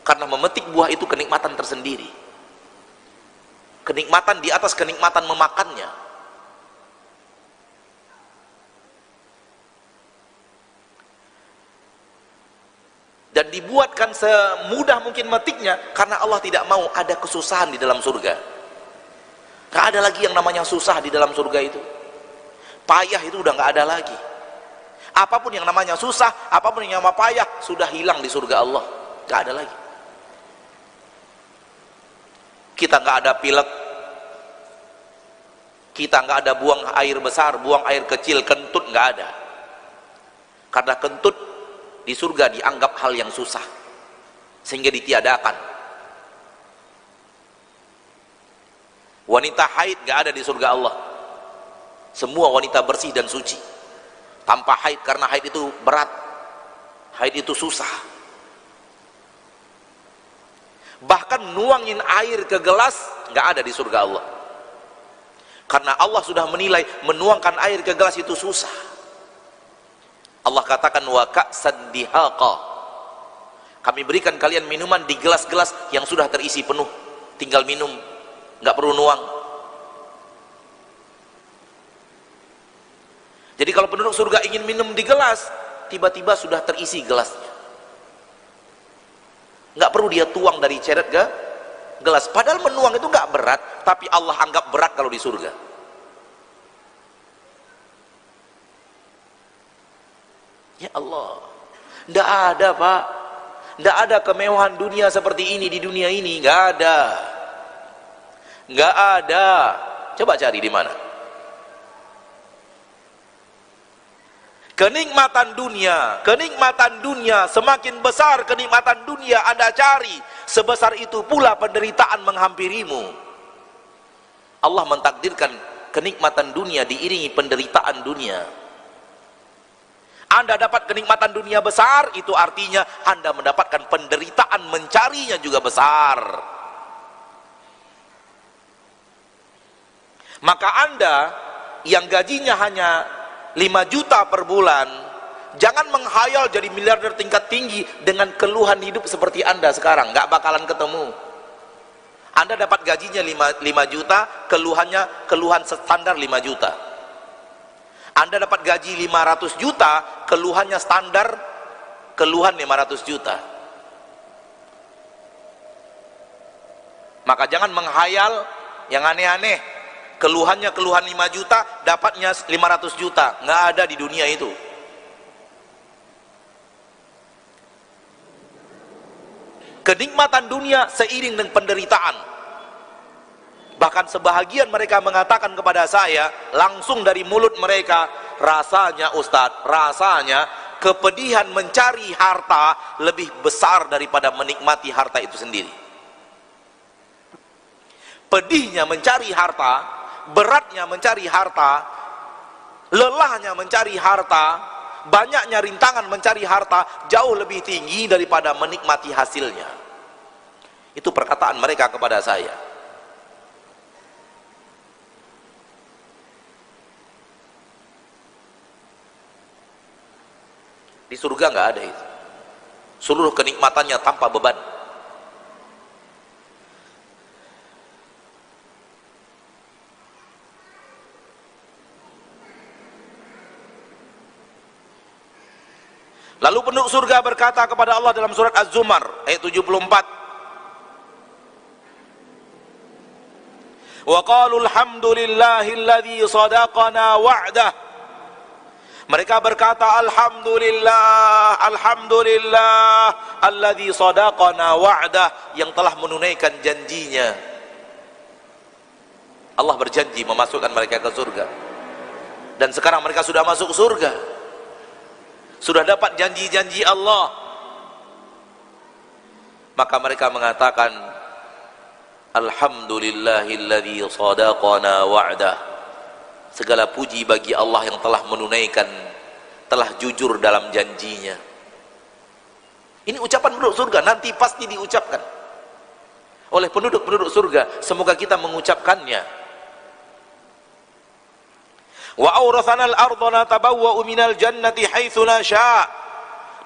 S1: Karena memetik buah itu kenikmatan tersendiri, kenikmatan di atas kenikmatan memakannya. Dan dibuatkan semudah mungkin metiknya, karena Allah tidak mau ada kesusahan di dalam surga. Gak ada lagi yang namanya susah di dalam surga itu. Payah itu udah gak ada lagi. Apapun yang namanya susah, apapun yang namanya payah, sudah hilang di surga Allah. Gak ada lagi. Kita gak ada pilek, kita gak ada buang air besar, buang air kecil, kentut gak ada. Karena kentut di surga dianggap hal yang susah, sehingga ditiadakan. Wanita haid gak ada di surga Allah. Semua wanita bersih dan suci tanpa haid, karena haid itu berat, haid itu susah. Bahkan nuangin air ke gelas gak ada di surga Allah, karena Allah sudah menilai menuangkan air ke gelas itu susah. Allah katakan wa ka'san dihaqa, kami berikan kalian minuman di gelas-gelas yang sudah terisi penuh, tinggal minum, nggak perlu nuang. Jadi kalau penduduk surga ingin minum di gelas, tiba-tiba sudah terisi gelasnya, nggak perlu dia tuang dari ceret ke gelas. Padahal menuang itu nggak berat, tapi Allah anggap berat kalau di surga. Ya Allah, tidak ada Pak, tidak ada kemewahan dunia seperti ini di dunia ini, nggak ada, nggak ada. Coba cari di mana. Kenikmatan dunia, semakin besar kenikmatan dunia Anda cari, sebesar itu pula penderitaan menghampirimu. Allah mentakdirkan kenikmatan dunia diiringi penderitaan dunia. Anda dapat kenikmatan dunia besar, itu artinya Anda mendapatkan penderitaan mencarinya juga besar. Maka Anda yang gajinya hanya 5 juta per bulan, jangan menghayal jadi miliarder tingkat tinggi dengan keluhan hidup seperti Anda sekarang, nggak bakalan ketemu. Anda dapat gajinya 5 juta, keluhan standar 5 juta. Anda dapat gaji 500 juta, keluhannya standar, keluhan 500 juta. Maka jangan menghayal yang aneh-aneh, keluhannya keluhan 5 juta, dapatnya 500 juta. Nggak ada di dunia itu. Kenikmatan dunia seiring dengan penderitaan. Bahkan sebahagian mereka mengatakan kepada saya langsung dari mulut mereka, rasanya Ustadz, rasanya kepedihan mencari harta lebih besar daripada menikmati harta itu sendiri. Pedihnya mencari harta, beratnya mencari harta, lelahnya mencari harta, banyaknya rintangan mencari harta jauh lebih tinggi daripada menikmati hasilnya. Itu perkataan mereka kepada saya. Di surga nggak ada itu. Seluruh kenikmatannya tanpa beban. Lalu penduduk surga berkata kepada Allah dalam surat Az-Zumar ayat 74. Wa qalu alhamdulillahilladzi sadaqana wa'dah. Mereka berkata alhamdulillah, alhamdulillah alladzi sadaqana wa'dah, yang telah menunaikan janjinya. Allah berjanji memasukkan mereka ke surga. Dan sekarang mereka sudah masuk surga. Sudah dapat janji-janji Allah. Maka mereka mengatakan alhamdulillahilladzi sadaqana wa'dah. Segala puji bagi Allah yang telah menunaikan, telah jujur dalam janjinya. Ini ucapan penduduk surga, nanti pasti diucapkan oleh penduduk-penduduk surga. Semoga kita mengucapkannya. Wa awrathana al-ardha natabawwa'u minal jannati haitsu nasha'.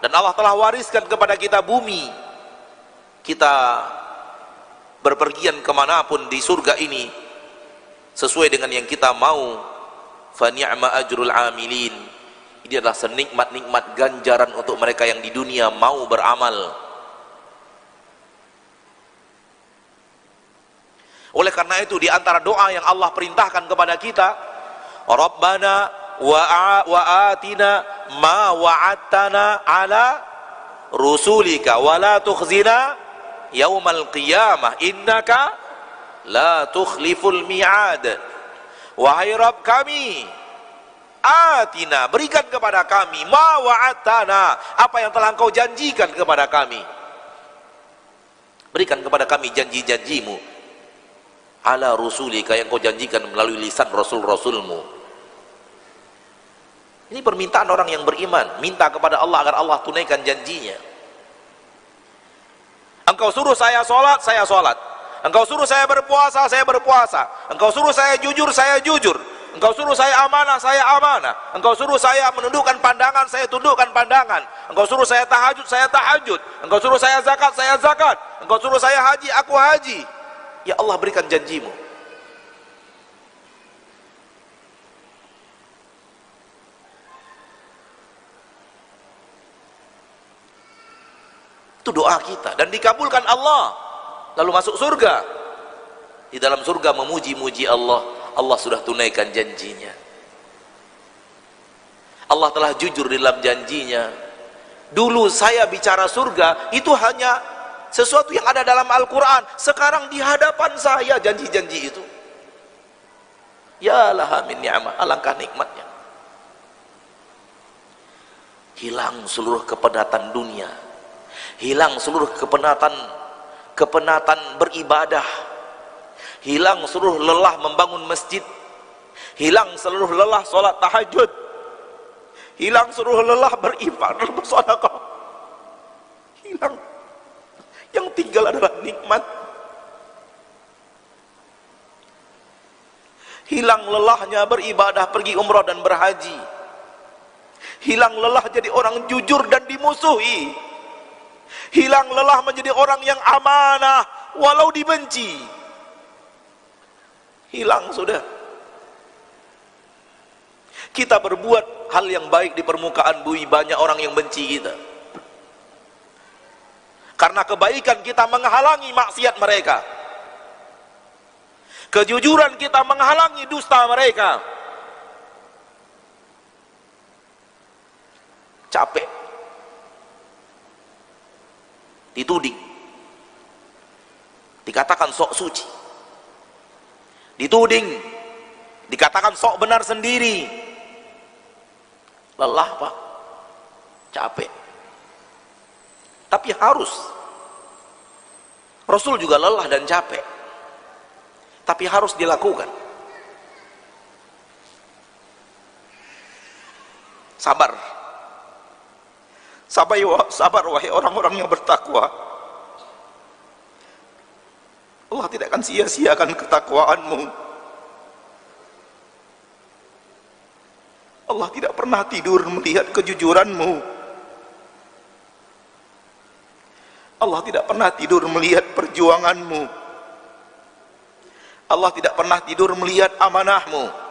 S1: Dan Allah telah wariskan kepada kita bumi. kita berpergian kemanapun di surga ini sesuai dengan yang kita mau, fa ni'ma ajrul amilin. Ini adalah senikmat-nikmat ganjaran untuk mereka yang di dunia mau beramal. Oleh karena itu, di antara doa yang Allah perintahkan kepada kita, Rabbana wa atina ma wa'adtana ala rusulika wa la tukhzina yaumal qiyamah innaka la tukhliful mi'ad. Wahai Rabb kami, atina, berikan kepada kami, ma wa'adtana, apa yang telah engkau janjikan kepada kami. Berikan kepada kami janji-janjimu, ala rusulika, yang kau janjikan melalui lisan rasul-rasulmu. Ini permintaan orang yang beriman, minta kepada Allah agar Allah tunaikan janjinya. Engkau suruh saya sholat, saya sholat. Engkau suruh saya berpuasa, saya berpuasa. Engkau suruh saya jujur, saya jujur. Engkau suruh saya amanah, saya amanah. Engkau suruh saya menundukkan pandangan, saya tundukkan pandangan. Engkau suruh saya tahajud, saya tahajud. Engkau suruh saya zakat, saya zakat. Engkau suruh saya haji, aku haji. Ya Allah, berikan janjimu. Itu doa kita dan dikabulkan Allah, lalu masuk surga. Di dalam surga memuji-muji Allah. Allah sudah tunaikan janjinya. Allah telah jujur dalam janjinya. Dulu saya bicara surga itu hanya sesuatu yang ada dalam Al-Quran. Sekarang di hadapan saya janji-janji itu. Ya laha min ni'mah, alangkah nikmatnya. Hilang seluruh kepenatan dunia, hilang seluruh kepenatan beribadah, hilang seluruh lelah membangun masjid, hilang seluruh lelah sholat tahajud, hilang seluruh lelah berinfak dan bersedekah. Hilang. Yang tinggal adalah nikmat. Hilang lelahnya beribadah, pergi umrah dan berhaji. Hilang lelah jadi orang jujur dan dimusuhi. Hilang lelah menjadi orang yang amanah walau dibenci. Hilang sudah. Kita berbuat hal yang baik di permukaan bumi, banyak orang yang benci kita. Karena kebaikan kita menghalangi maksiat mereka. Kejujuran kita menghalangi dusta mereka. Capek. Dituding. Dikatakan sok suci. Dituding. Dikatakan sok benar sendiri. Lelah, Pak. Capek. Tapi harus. Rasul juga lelah dan capek. Tapi harus dilakukan. Sabar. Sabar wahai orang-orang yang bertakwa. Allah tidak akan sia-siakan ketakwaanmu. Allah tidak pernah tidur melihat kejujuranmu. Allah tidak pernah tidur melihat perjuanganmu. Allah tidak pernah tidur melihat amanahmu.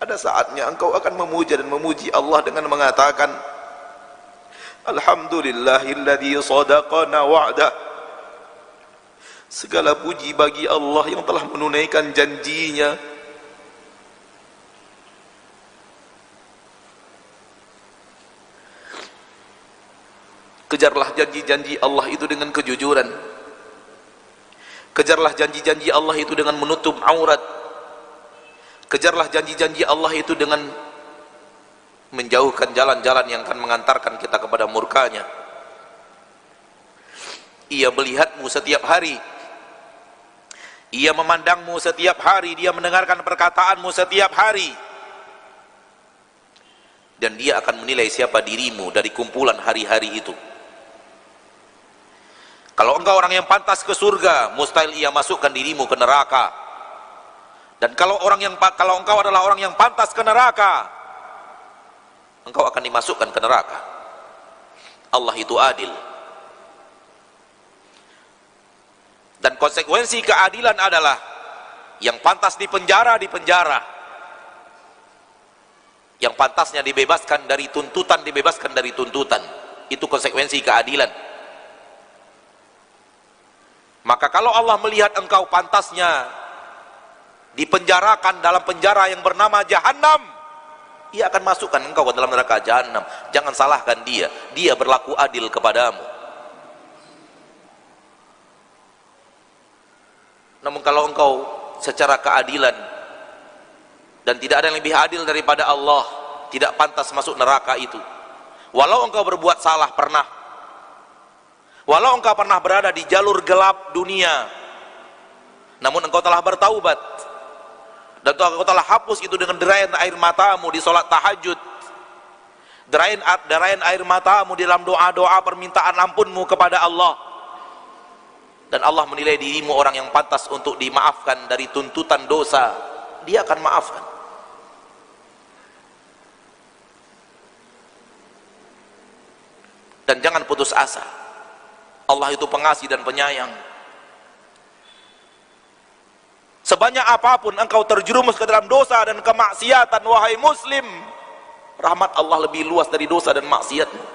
S1: Ada saatnya engkau akan memuja dan memuji Allah dengan mengatakan, Alhamdulillahilladzi sadaqana wa'dah. Segala puji bagi Allah yang telah menunaikan janjinya. Kejarlah janji-janji Allah itu dengan kejujuran. Kejarlah janji-janji Allah itu dengan menutup aurat. Kejarlah janji-janji Allah itu dengan menjauhkan jalan-jalan yang akan mengantarkan kita kepada murkanya. Ia melihatmu setiap hari, ia memandangmu setiap hari, dia mendengarkan perkataanmu setiap hari, dan dia akan menilai siapa dirimu dari kumpulan hari-hari itu. Kalau engkau orang yang pantas ke surga, mustahil ia masukkan dirimu ke neraka. Dan kalau engkau adalah orang yang pantas ke neraka, engkau akan dimasukkan ke neraka. Allah itu adil. Dan konsekuensi keadilan adalah yang pantas di penjara, yang pantasnya dibebaskan dari tuntutan, dibebaskan dari tuntutan. Itu konsekuensi keadilan. Maka kalau Allah melihat engkau pantasnya dipenjarakan dalam penjara yang bernama Jahannam, ia akan masukkan engkau ke dalam neraka Jahannam. Jangan salahkan dia, dia berlaku adil kepadamu. Namun kalau engkau secara keadilan, dan tidak ada yang lebih adil daripada Allah, tidak pantas masuk neraka itu. Walau engkau berbuat salah pernah, walau engkau pernah berada di jalur gelap dunia, namun engkau telah bertaubat, dan engkau telah hapus itu dengan derayan air matamu di sholat tahajud, derayan air matamu di dalam doa-doa permintaan ampunmu kepada Allah, dan Allah menilai dirimu orang yang pantas untuk dimaafkan dari tuntutan dosa, dia akan maafkan. Dan jangan putus asa, Allah itu pengasih dan penyayang. Sebanyak apapun engkau terjerumus ke dalam dosa dan kemaksiatan, wahai muslim, rahmat Allah lebih luas dari dosa dan maksiatmu.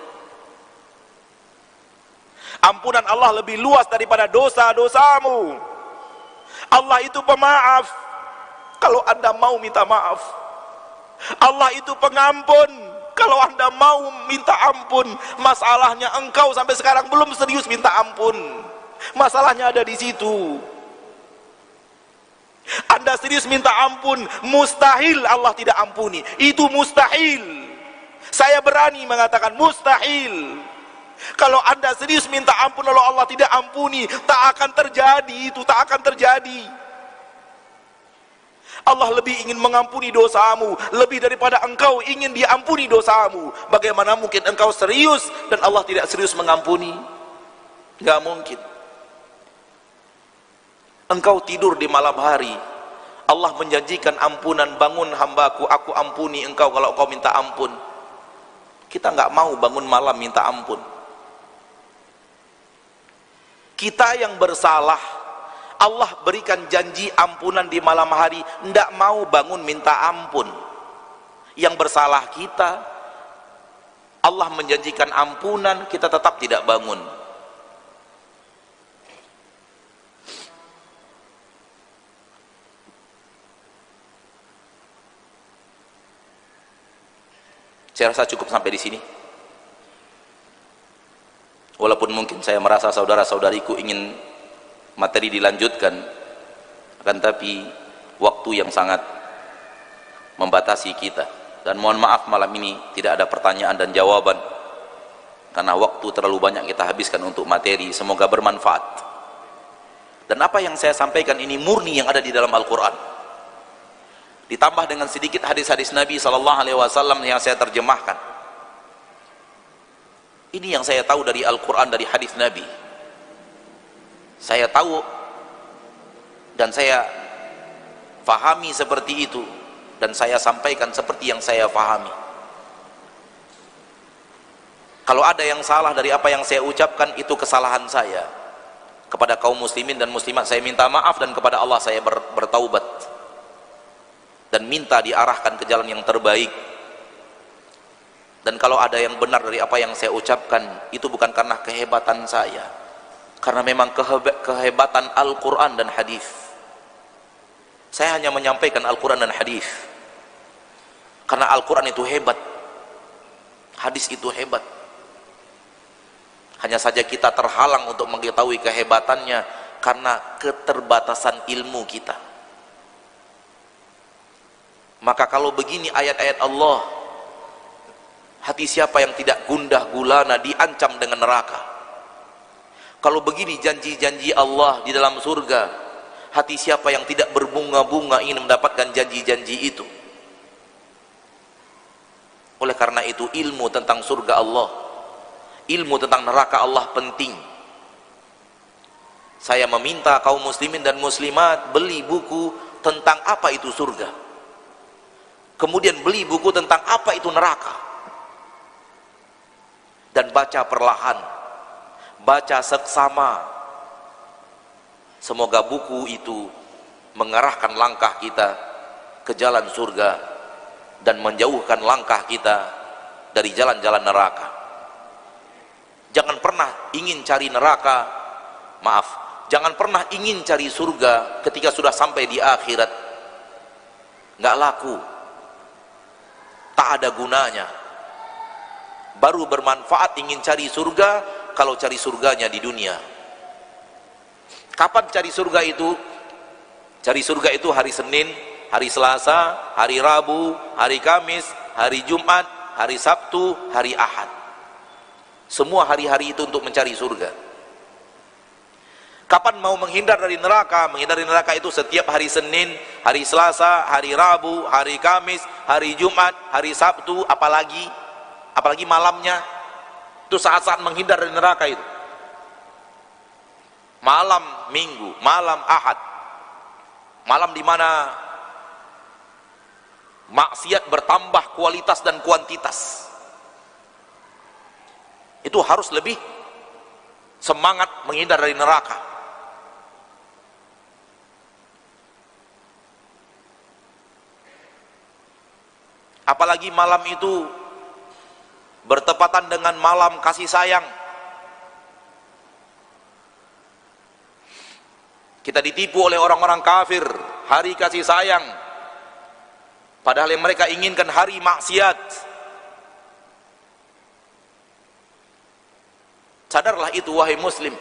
S1: Ampunan Allah lebih luas daripada dosa-dosamu. Allah itu pemaaf kalau Anda mau minta maaf. Allah itu pengampun kalau Anda mau minta ampun. Masalahnya engkau sampai sekarang belum serius minta ampun. Masalahnya ada di situ. Anda serius minta ampun, mustahil Allah tidak ampuni. Itu mustahil. Saya berani mengatakan mustahil. Kalau Anda serius minta ampun lalu Allah tidak ampuni, tak akan terjadi itu, tak akan terjadi. Allah lebih ingin mengampuni dosamu lebih daripada engkau ingin diampuni dosamu. Bagaimana mungkin engkau serius dan Allah tidak serius mengampuni? Gak mungkin. Engkau tidur di malam hari, Allah menjanjikan ampunan, bangun hambaku, aku ampuni engkau kalau engkau minta ampun. Kita nggak mau bangun malam minta ampun. Kita yang bersalah, Allah berikan janji ampunan di malam hari, ndak mau bangun minta ampun. Yang bersalah kita, Allah menjanjikan ampunan, kita tetap tidak bangun. Saya rasa cukup sampai di sini. Walaupun mungkin saya merasa saudara-saudariku ingin materi dilanjutkan, akan tapi waktu yang sangat membatasi kita. Dan mohon maaf malam ini tidak ada pertanyaan dan jawaban, karena waktu terlalu banyak kita habiskan untuk materi. Semoga bermanfaat. Dan apa yang saya sampaikan ini murni yang ada di dalam Al-Quran, ditambah dengan sedikit hadis-hadis Nabi SAW yang saya terjemahkan. Ini yang saya tahu dari Al-Quran, dari hadis Nabi. Saya tahu dan saya fahami seperti itu, dan saya sampaikan seperti yang saya fahami. Kalau ada yang salah dari apa yang saya ucapkan, itu kesalahan saya. Kepada kaum muslimin dan muslimat saya minta maaf, dan kepada Allah saya bertaubat dan minta diarahkan ke jalan yang terbaik. Dan kalau ada yang benar dari apa yang saya ucapkan, itu bukan karena kehebatan saya, karena memang kehebatan Al-Quran dan hadis. Saya hanya menyampaikan Al-Quran dan hadis karena Al-Quran itu hebat, hadis itu hebat. Hanya saja kita terhalang untuk mengetahui kehebatannya karena keterbatasan ilmu kita. Maka kalau begini ayat-ayat Allah, Hati siapa yang tidak gundah gulana diancam dengan neraka. Kalau begini janji-janji Allah di dalam surga, hati siapa yang tidak berbunga-bunga ingin mendapatkan janji-janji itu. Oleh karena itu ilmu tentang surga Allah, ilmu tentang neraka Allah penting. Saya meminta kaum muslimin dan muslimat beli buku tentang apa itu surga, kemudian beli buku tentang apa itu neraka, dan baca perlahan, baca seksama. Semoga buku itu mengarahkan langkah kita ke jalan surga dan menjauhkan langkah kita dari jalan-jalan neraka. Jangan pernah ingin cari neraka, maaf, jangan pernah ingin cari surga ketika sudah sampai di akhirat. Nggak laku, tak ada gunanya. Baru bermanfaat ingin cari surga kalau cari surganya di dunia. Kapan cari surga itu? Cari surga itu hari Senin, hari Selasa, hari Rabu, hari Kamis, hari Jumat, hari Sabtu, hari Ahad. Semua hari-hari itu untuk mencari surga. Kapan mau menghindar dari neraka? Menghindar dari neraka itu setiap hari Senin, hari Selasa, hari Rabu, hari Kamis, hari Jumat, hari Sabtu, apalagi malamnya. Itu saat-saat menghindar dari neraka itu. Malam Minggu, malam Ahad, malam di mana maksiat bertambah kualitas dan kuantitas. Itu harus lebih semangat menghindar dari neraka. Apalagi malam itu bertepatan dengan malam kasih sayang. Kita ditipu oleh orang-orang kafir, hari kasih sayang, padahal yang mereka inginkan hari maksiat. Sadarlah itu wahai muslim.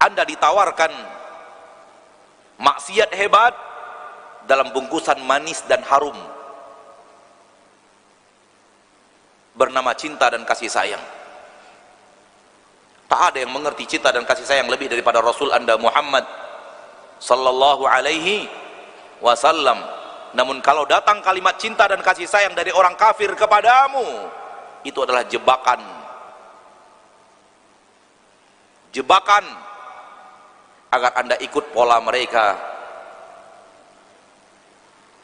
S1: Anda ditawarkan maksiat hebat dalam bungkusan manis dan harum bernama cinta dan kasih sayang. Tak ada yang mengerti cinta dan kasih sayang lebih daripada Rasul Anda Muhammad sallallahu alaihi wasallam. Namun kalau datang kalimat cinta dan kasih sayang dari orang kafir kepadamu, itu adalah jebakan. Jebakan agar Anda ikut pola mereka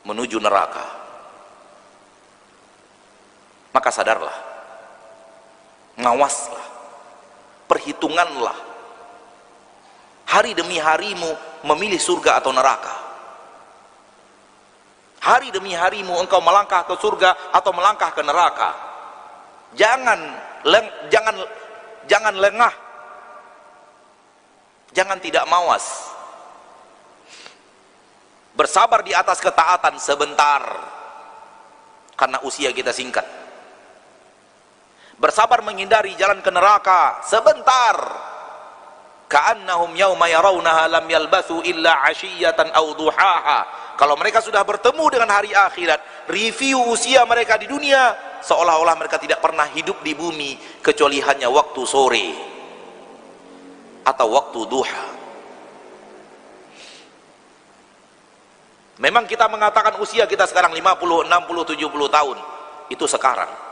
S1: menuju neraka. Maka sadarlah, ngawaslah, perhitunganlah hari demi harimu memilih surga atau neraka. Hari demi harimu engkau melangkah ke surga atau melangkah ke neraka. Jangan lengah, jangan tidak mawas. Bersabar di atas ketaatan sebentar, karena usia kita singkat. Bersabar menghindari jalan ke neraka sebentar. Ka'annahum yauma yarawnaha lam yalbathu illa 'ashiyatan aw duhaha. Kalau mereka sudah bertemu dengan hari akhirat, review usia mereka di dunia, seolah-olah mereka tidak pernah hidup di bumi kecuali hanya waktu sore atau waktu duha. Memang kita mengatakan usia kita sekarang 50, 60, 70 tahun. Itu sekarang.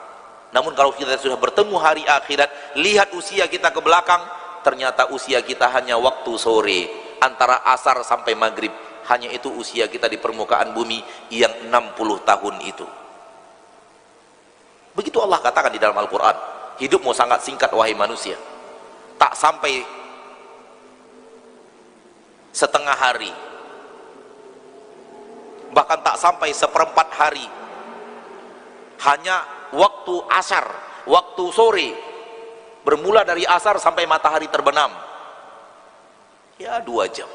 S1: Namun kalau kita sudah bertemu hari akhirat, lihat usia kita ke belakang, ternyata usia kita hanya waktu sore, antara asar sampai maghrib. Hanya itu usia kita di permukaan bumi yang 60 tahun itu. Begitu Allah katakan di dalam Al-Quran. Hidupmu sangat singkat wahai manusia. Tak sampai setengah hari, bahkan tak sampai seperempat hari. Hanya waktu asar, waktu sore, bermula dari asar sampai matahari terbenam, ya 2 jam,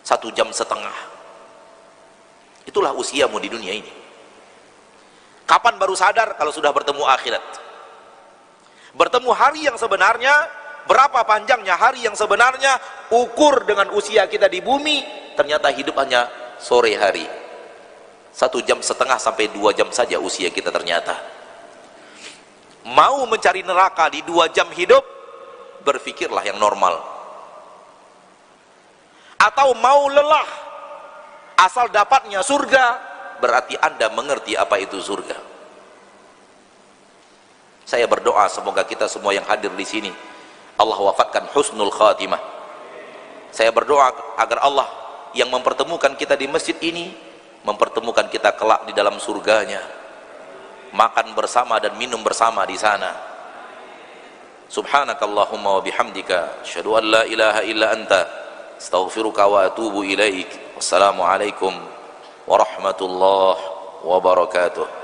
S1: 1 jam setengah. Itulah usiamu di dunia ini. Kapan baru sadar? Kalau sudah bertemu akhirat, bertemu hari yang sebenarnya. Berapa panjangnya hari yang sebenarnya? Ukur dengan usia kita di bumi, ternyata hidup hanya sore hari. 1,5 jam sampai 2 jam saja usia kita ternyata. Mau mencari neraka di 2 jam hidup, berfikirlah yang normal. Atau mau lelah asal dapatnya surga, berarti Anda mengerti apa itu surga. Saya berdoa semoga kita semua yang hadir di sini Allah wafatkan husnul khatimah. Saya berdoa agar Allah yang mempertemukan kita di masjid ini mempertemukan kita kelak di dalam surganya, makan bersama dan minum bersama di sana. Subhanakallahumma wa bihamdika asyhadu an la ilaha illa anta astaghfiruka wa atubu ilaik. Wassalamualaikum warahmatullahi wabarakatuh.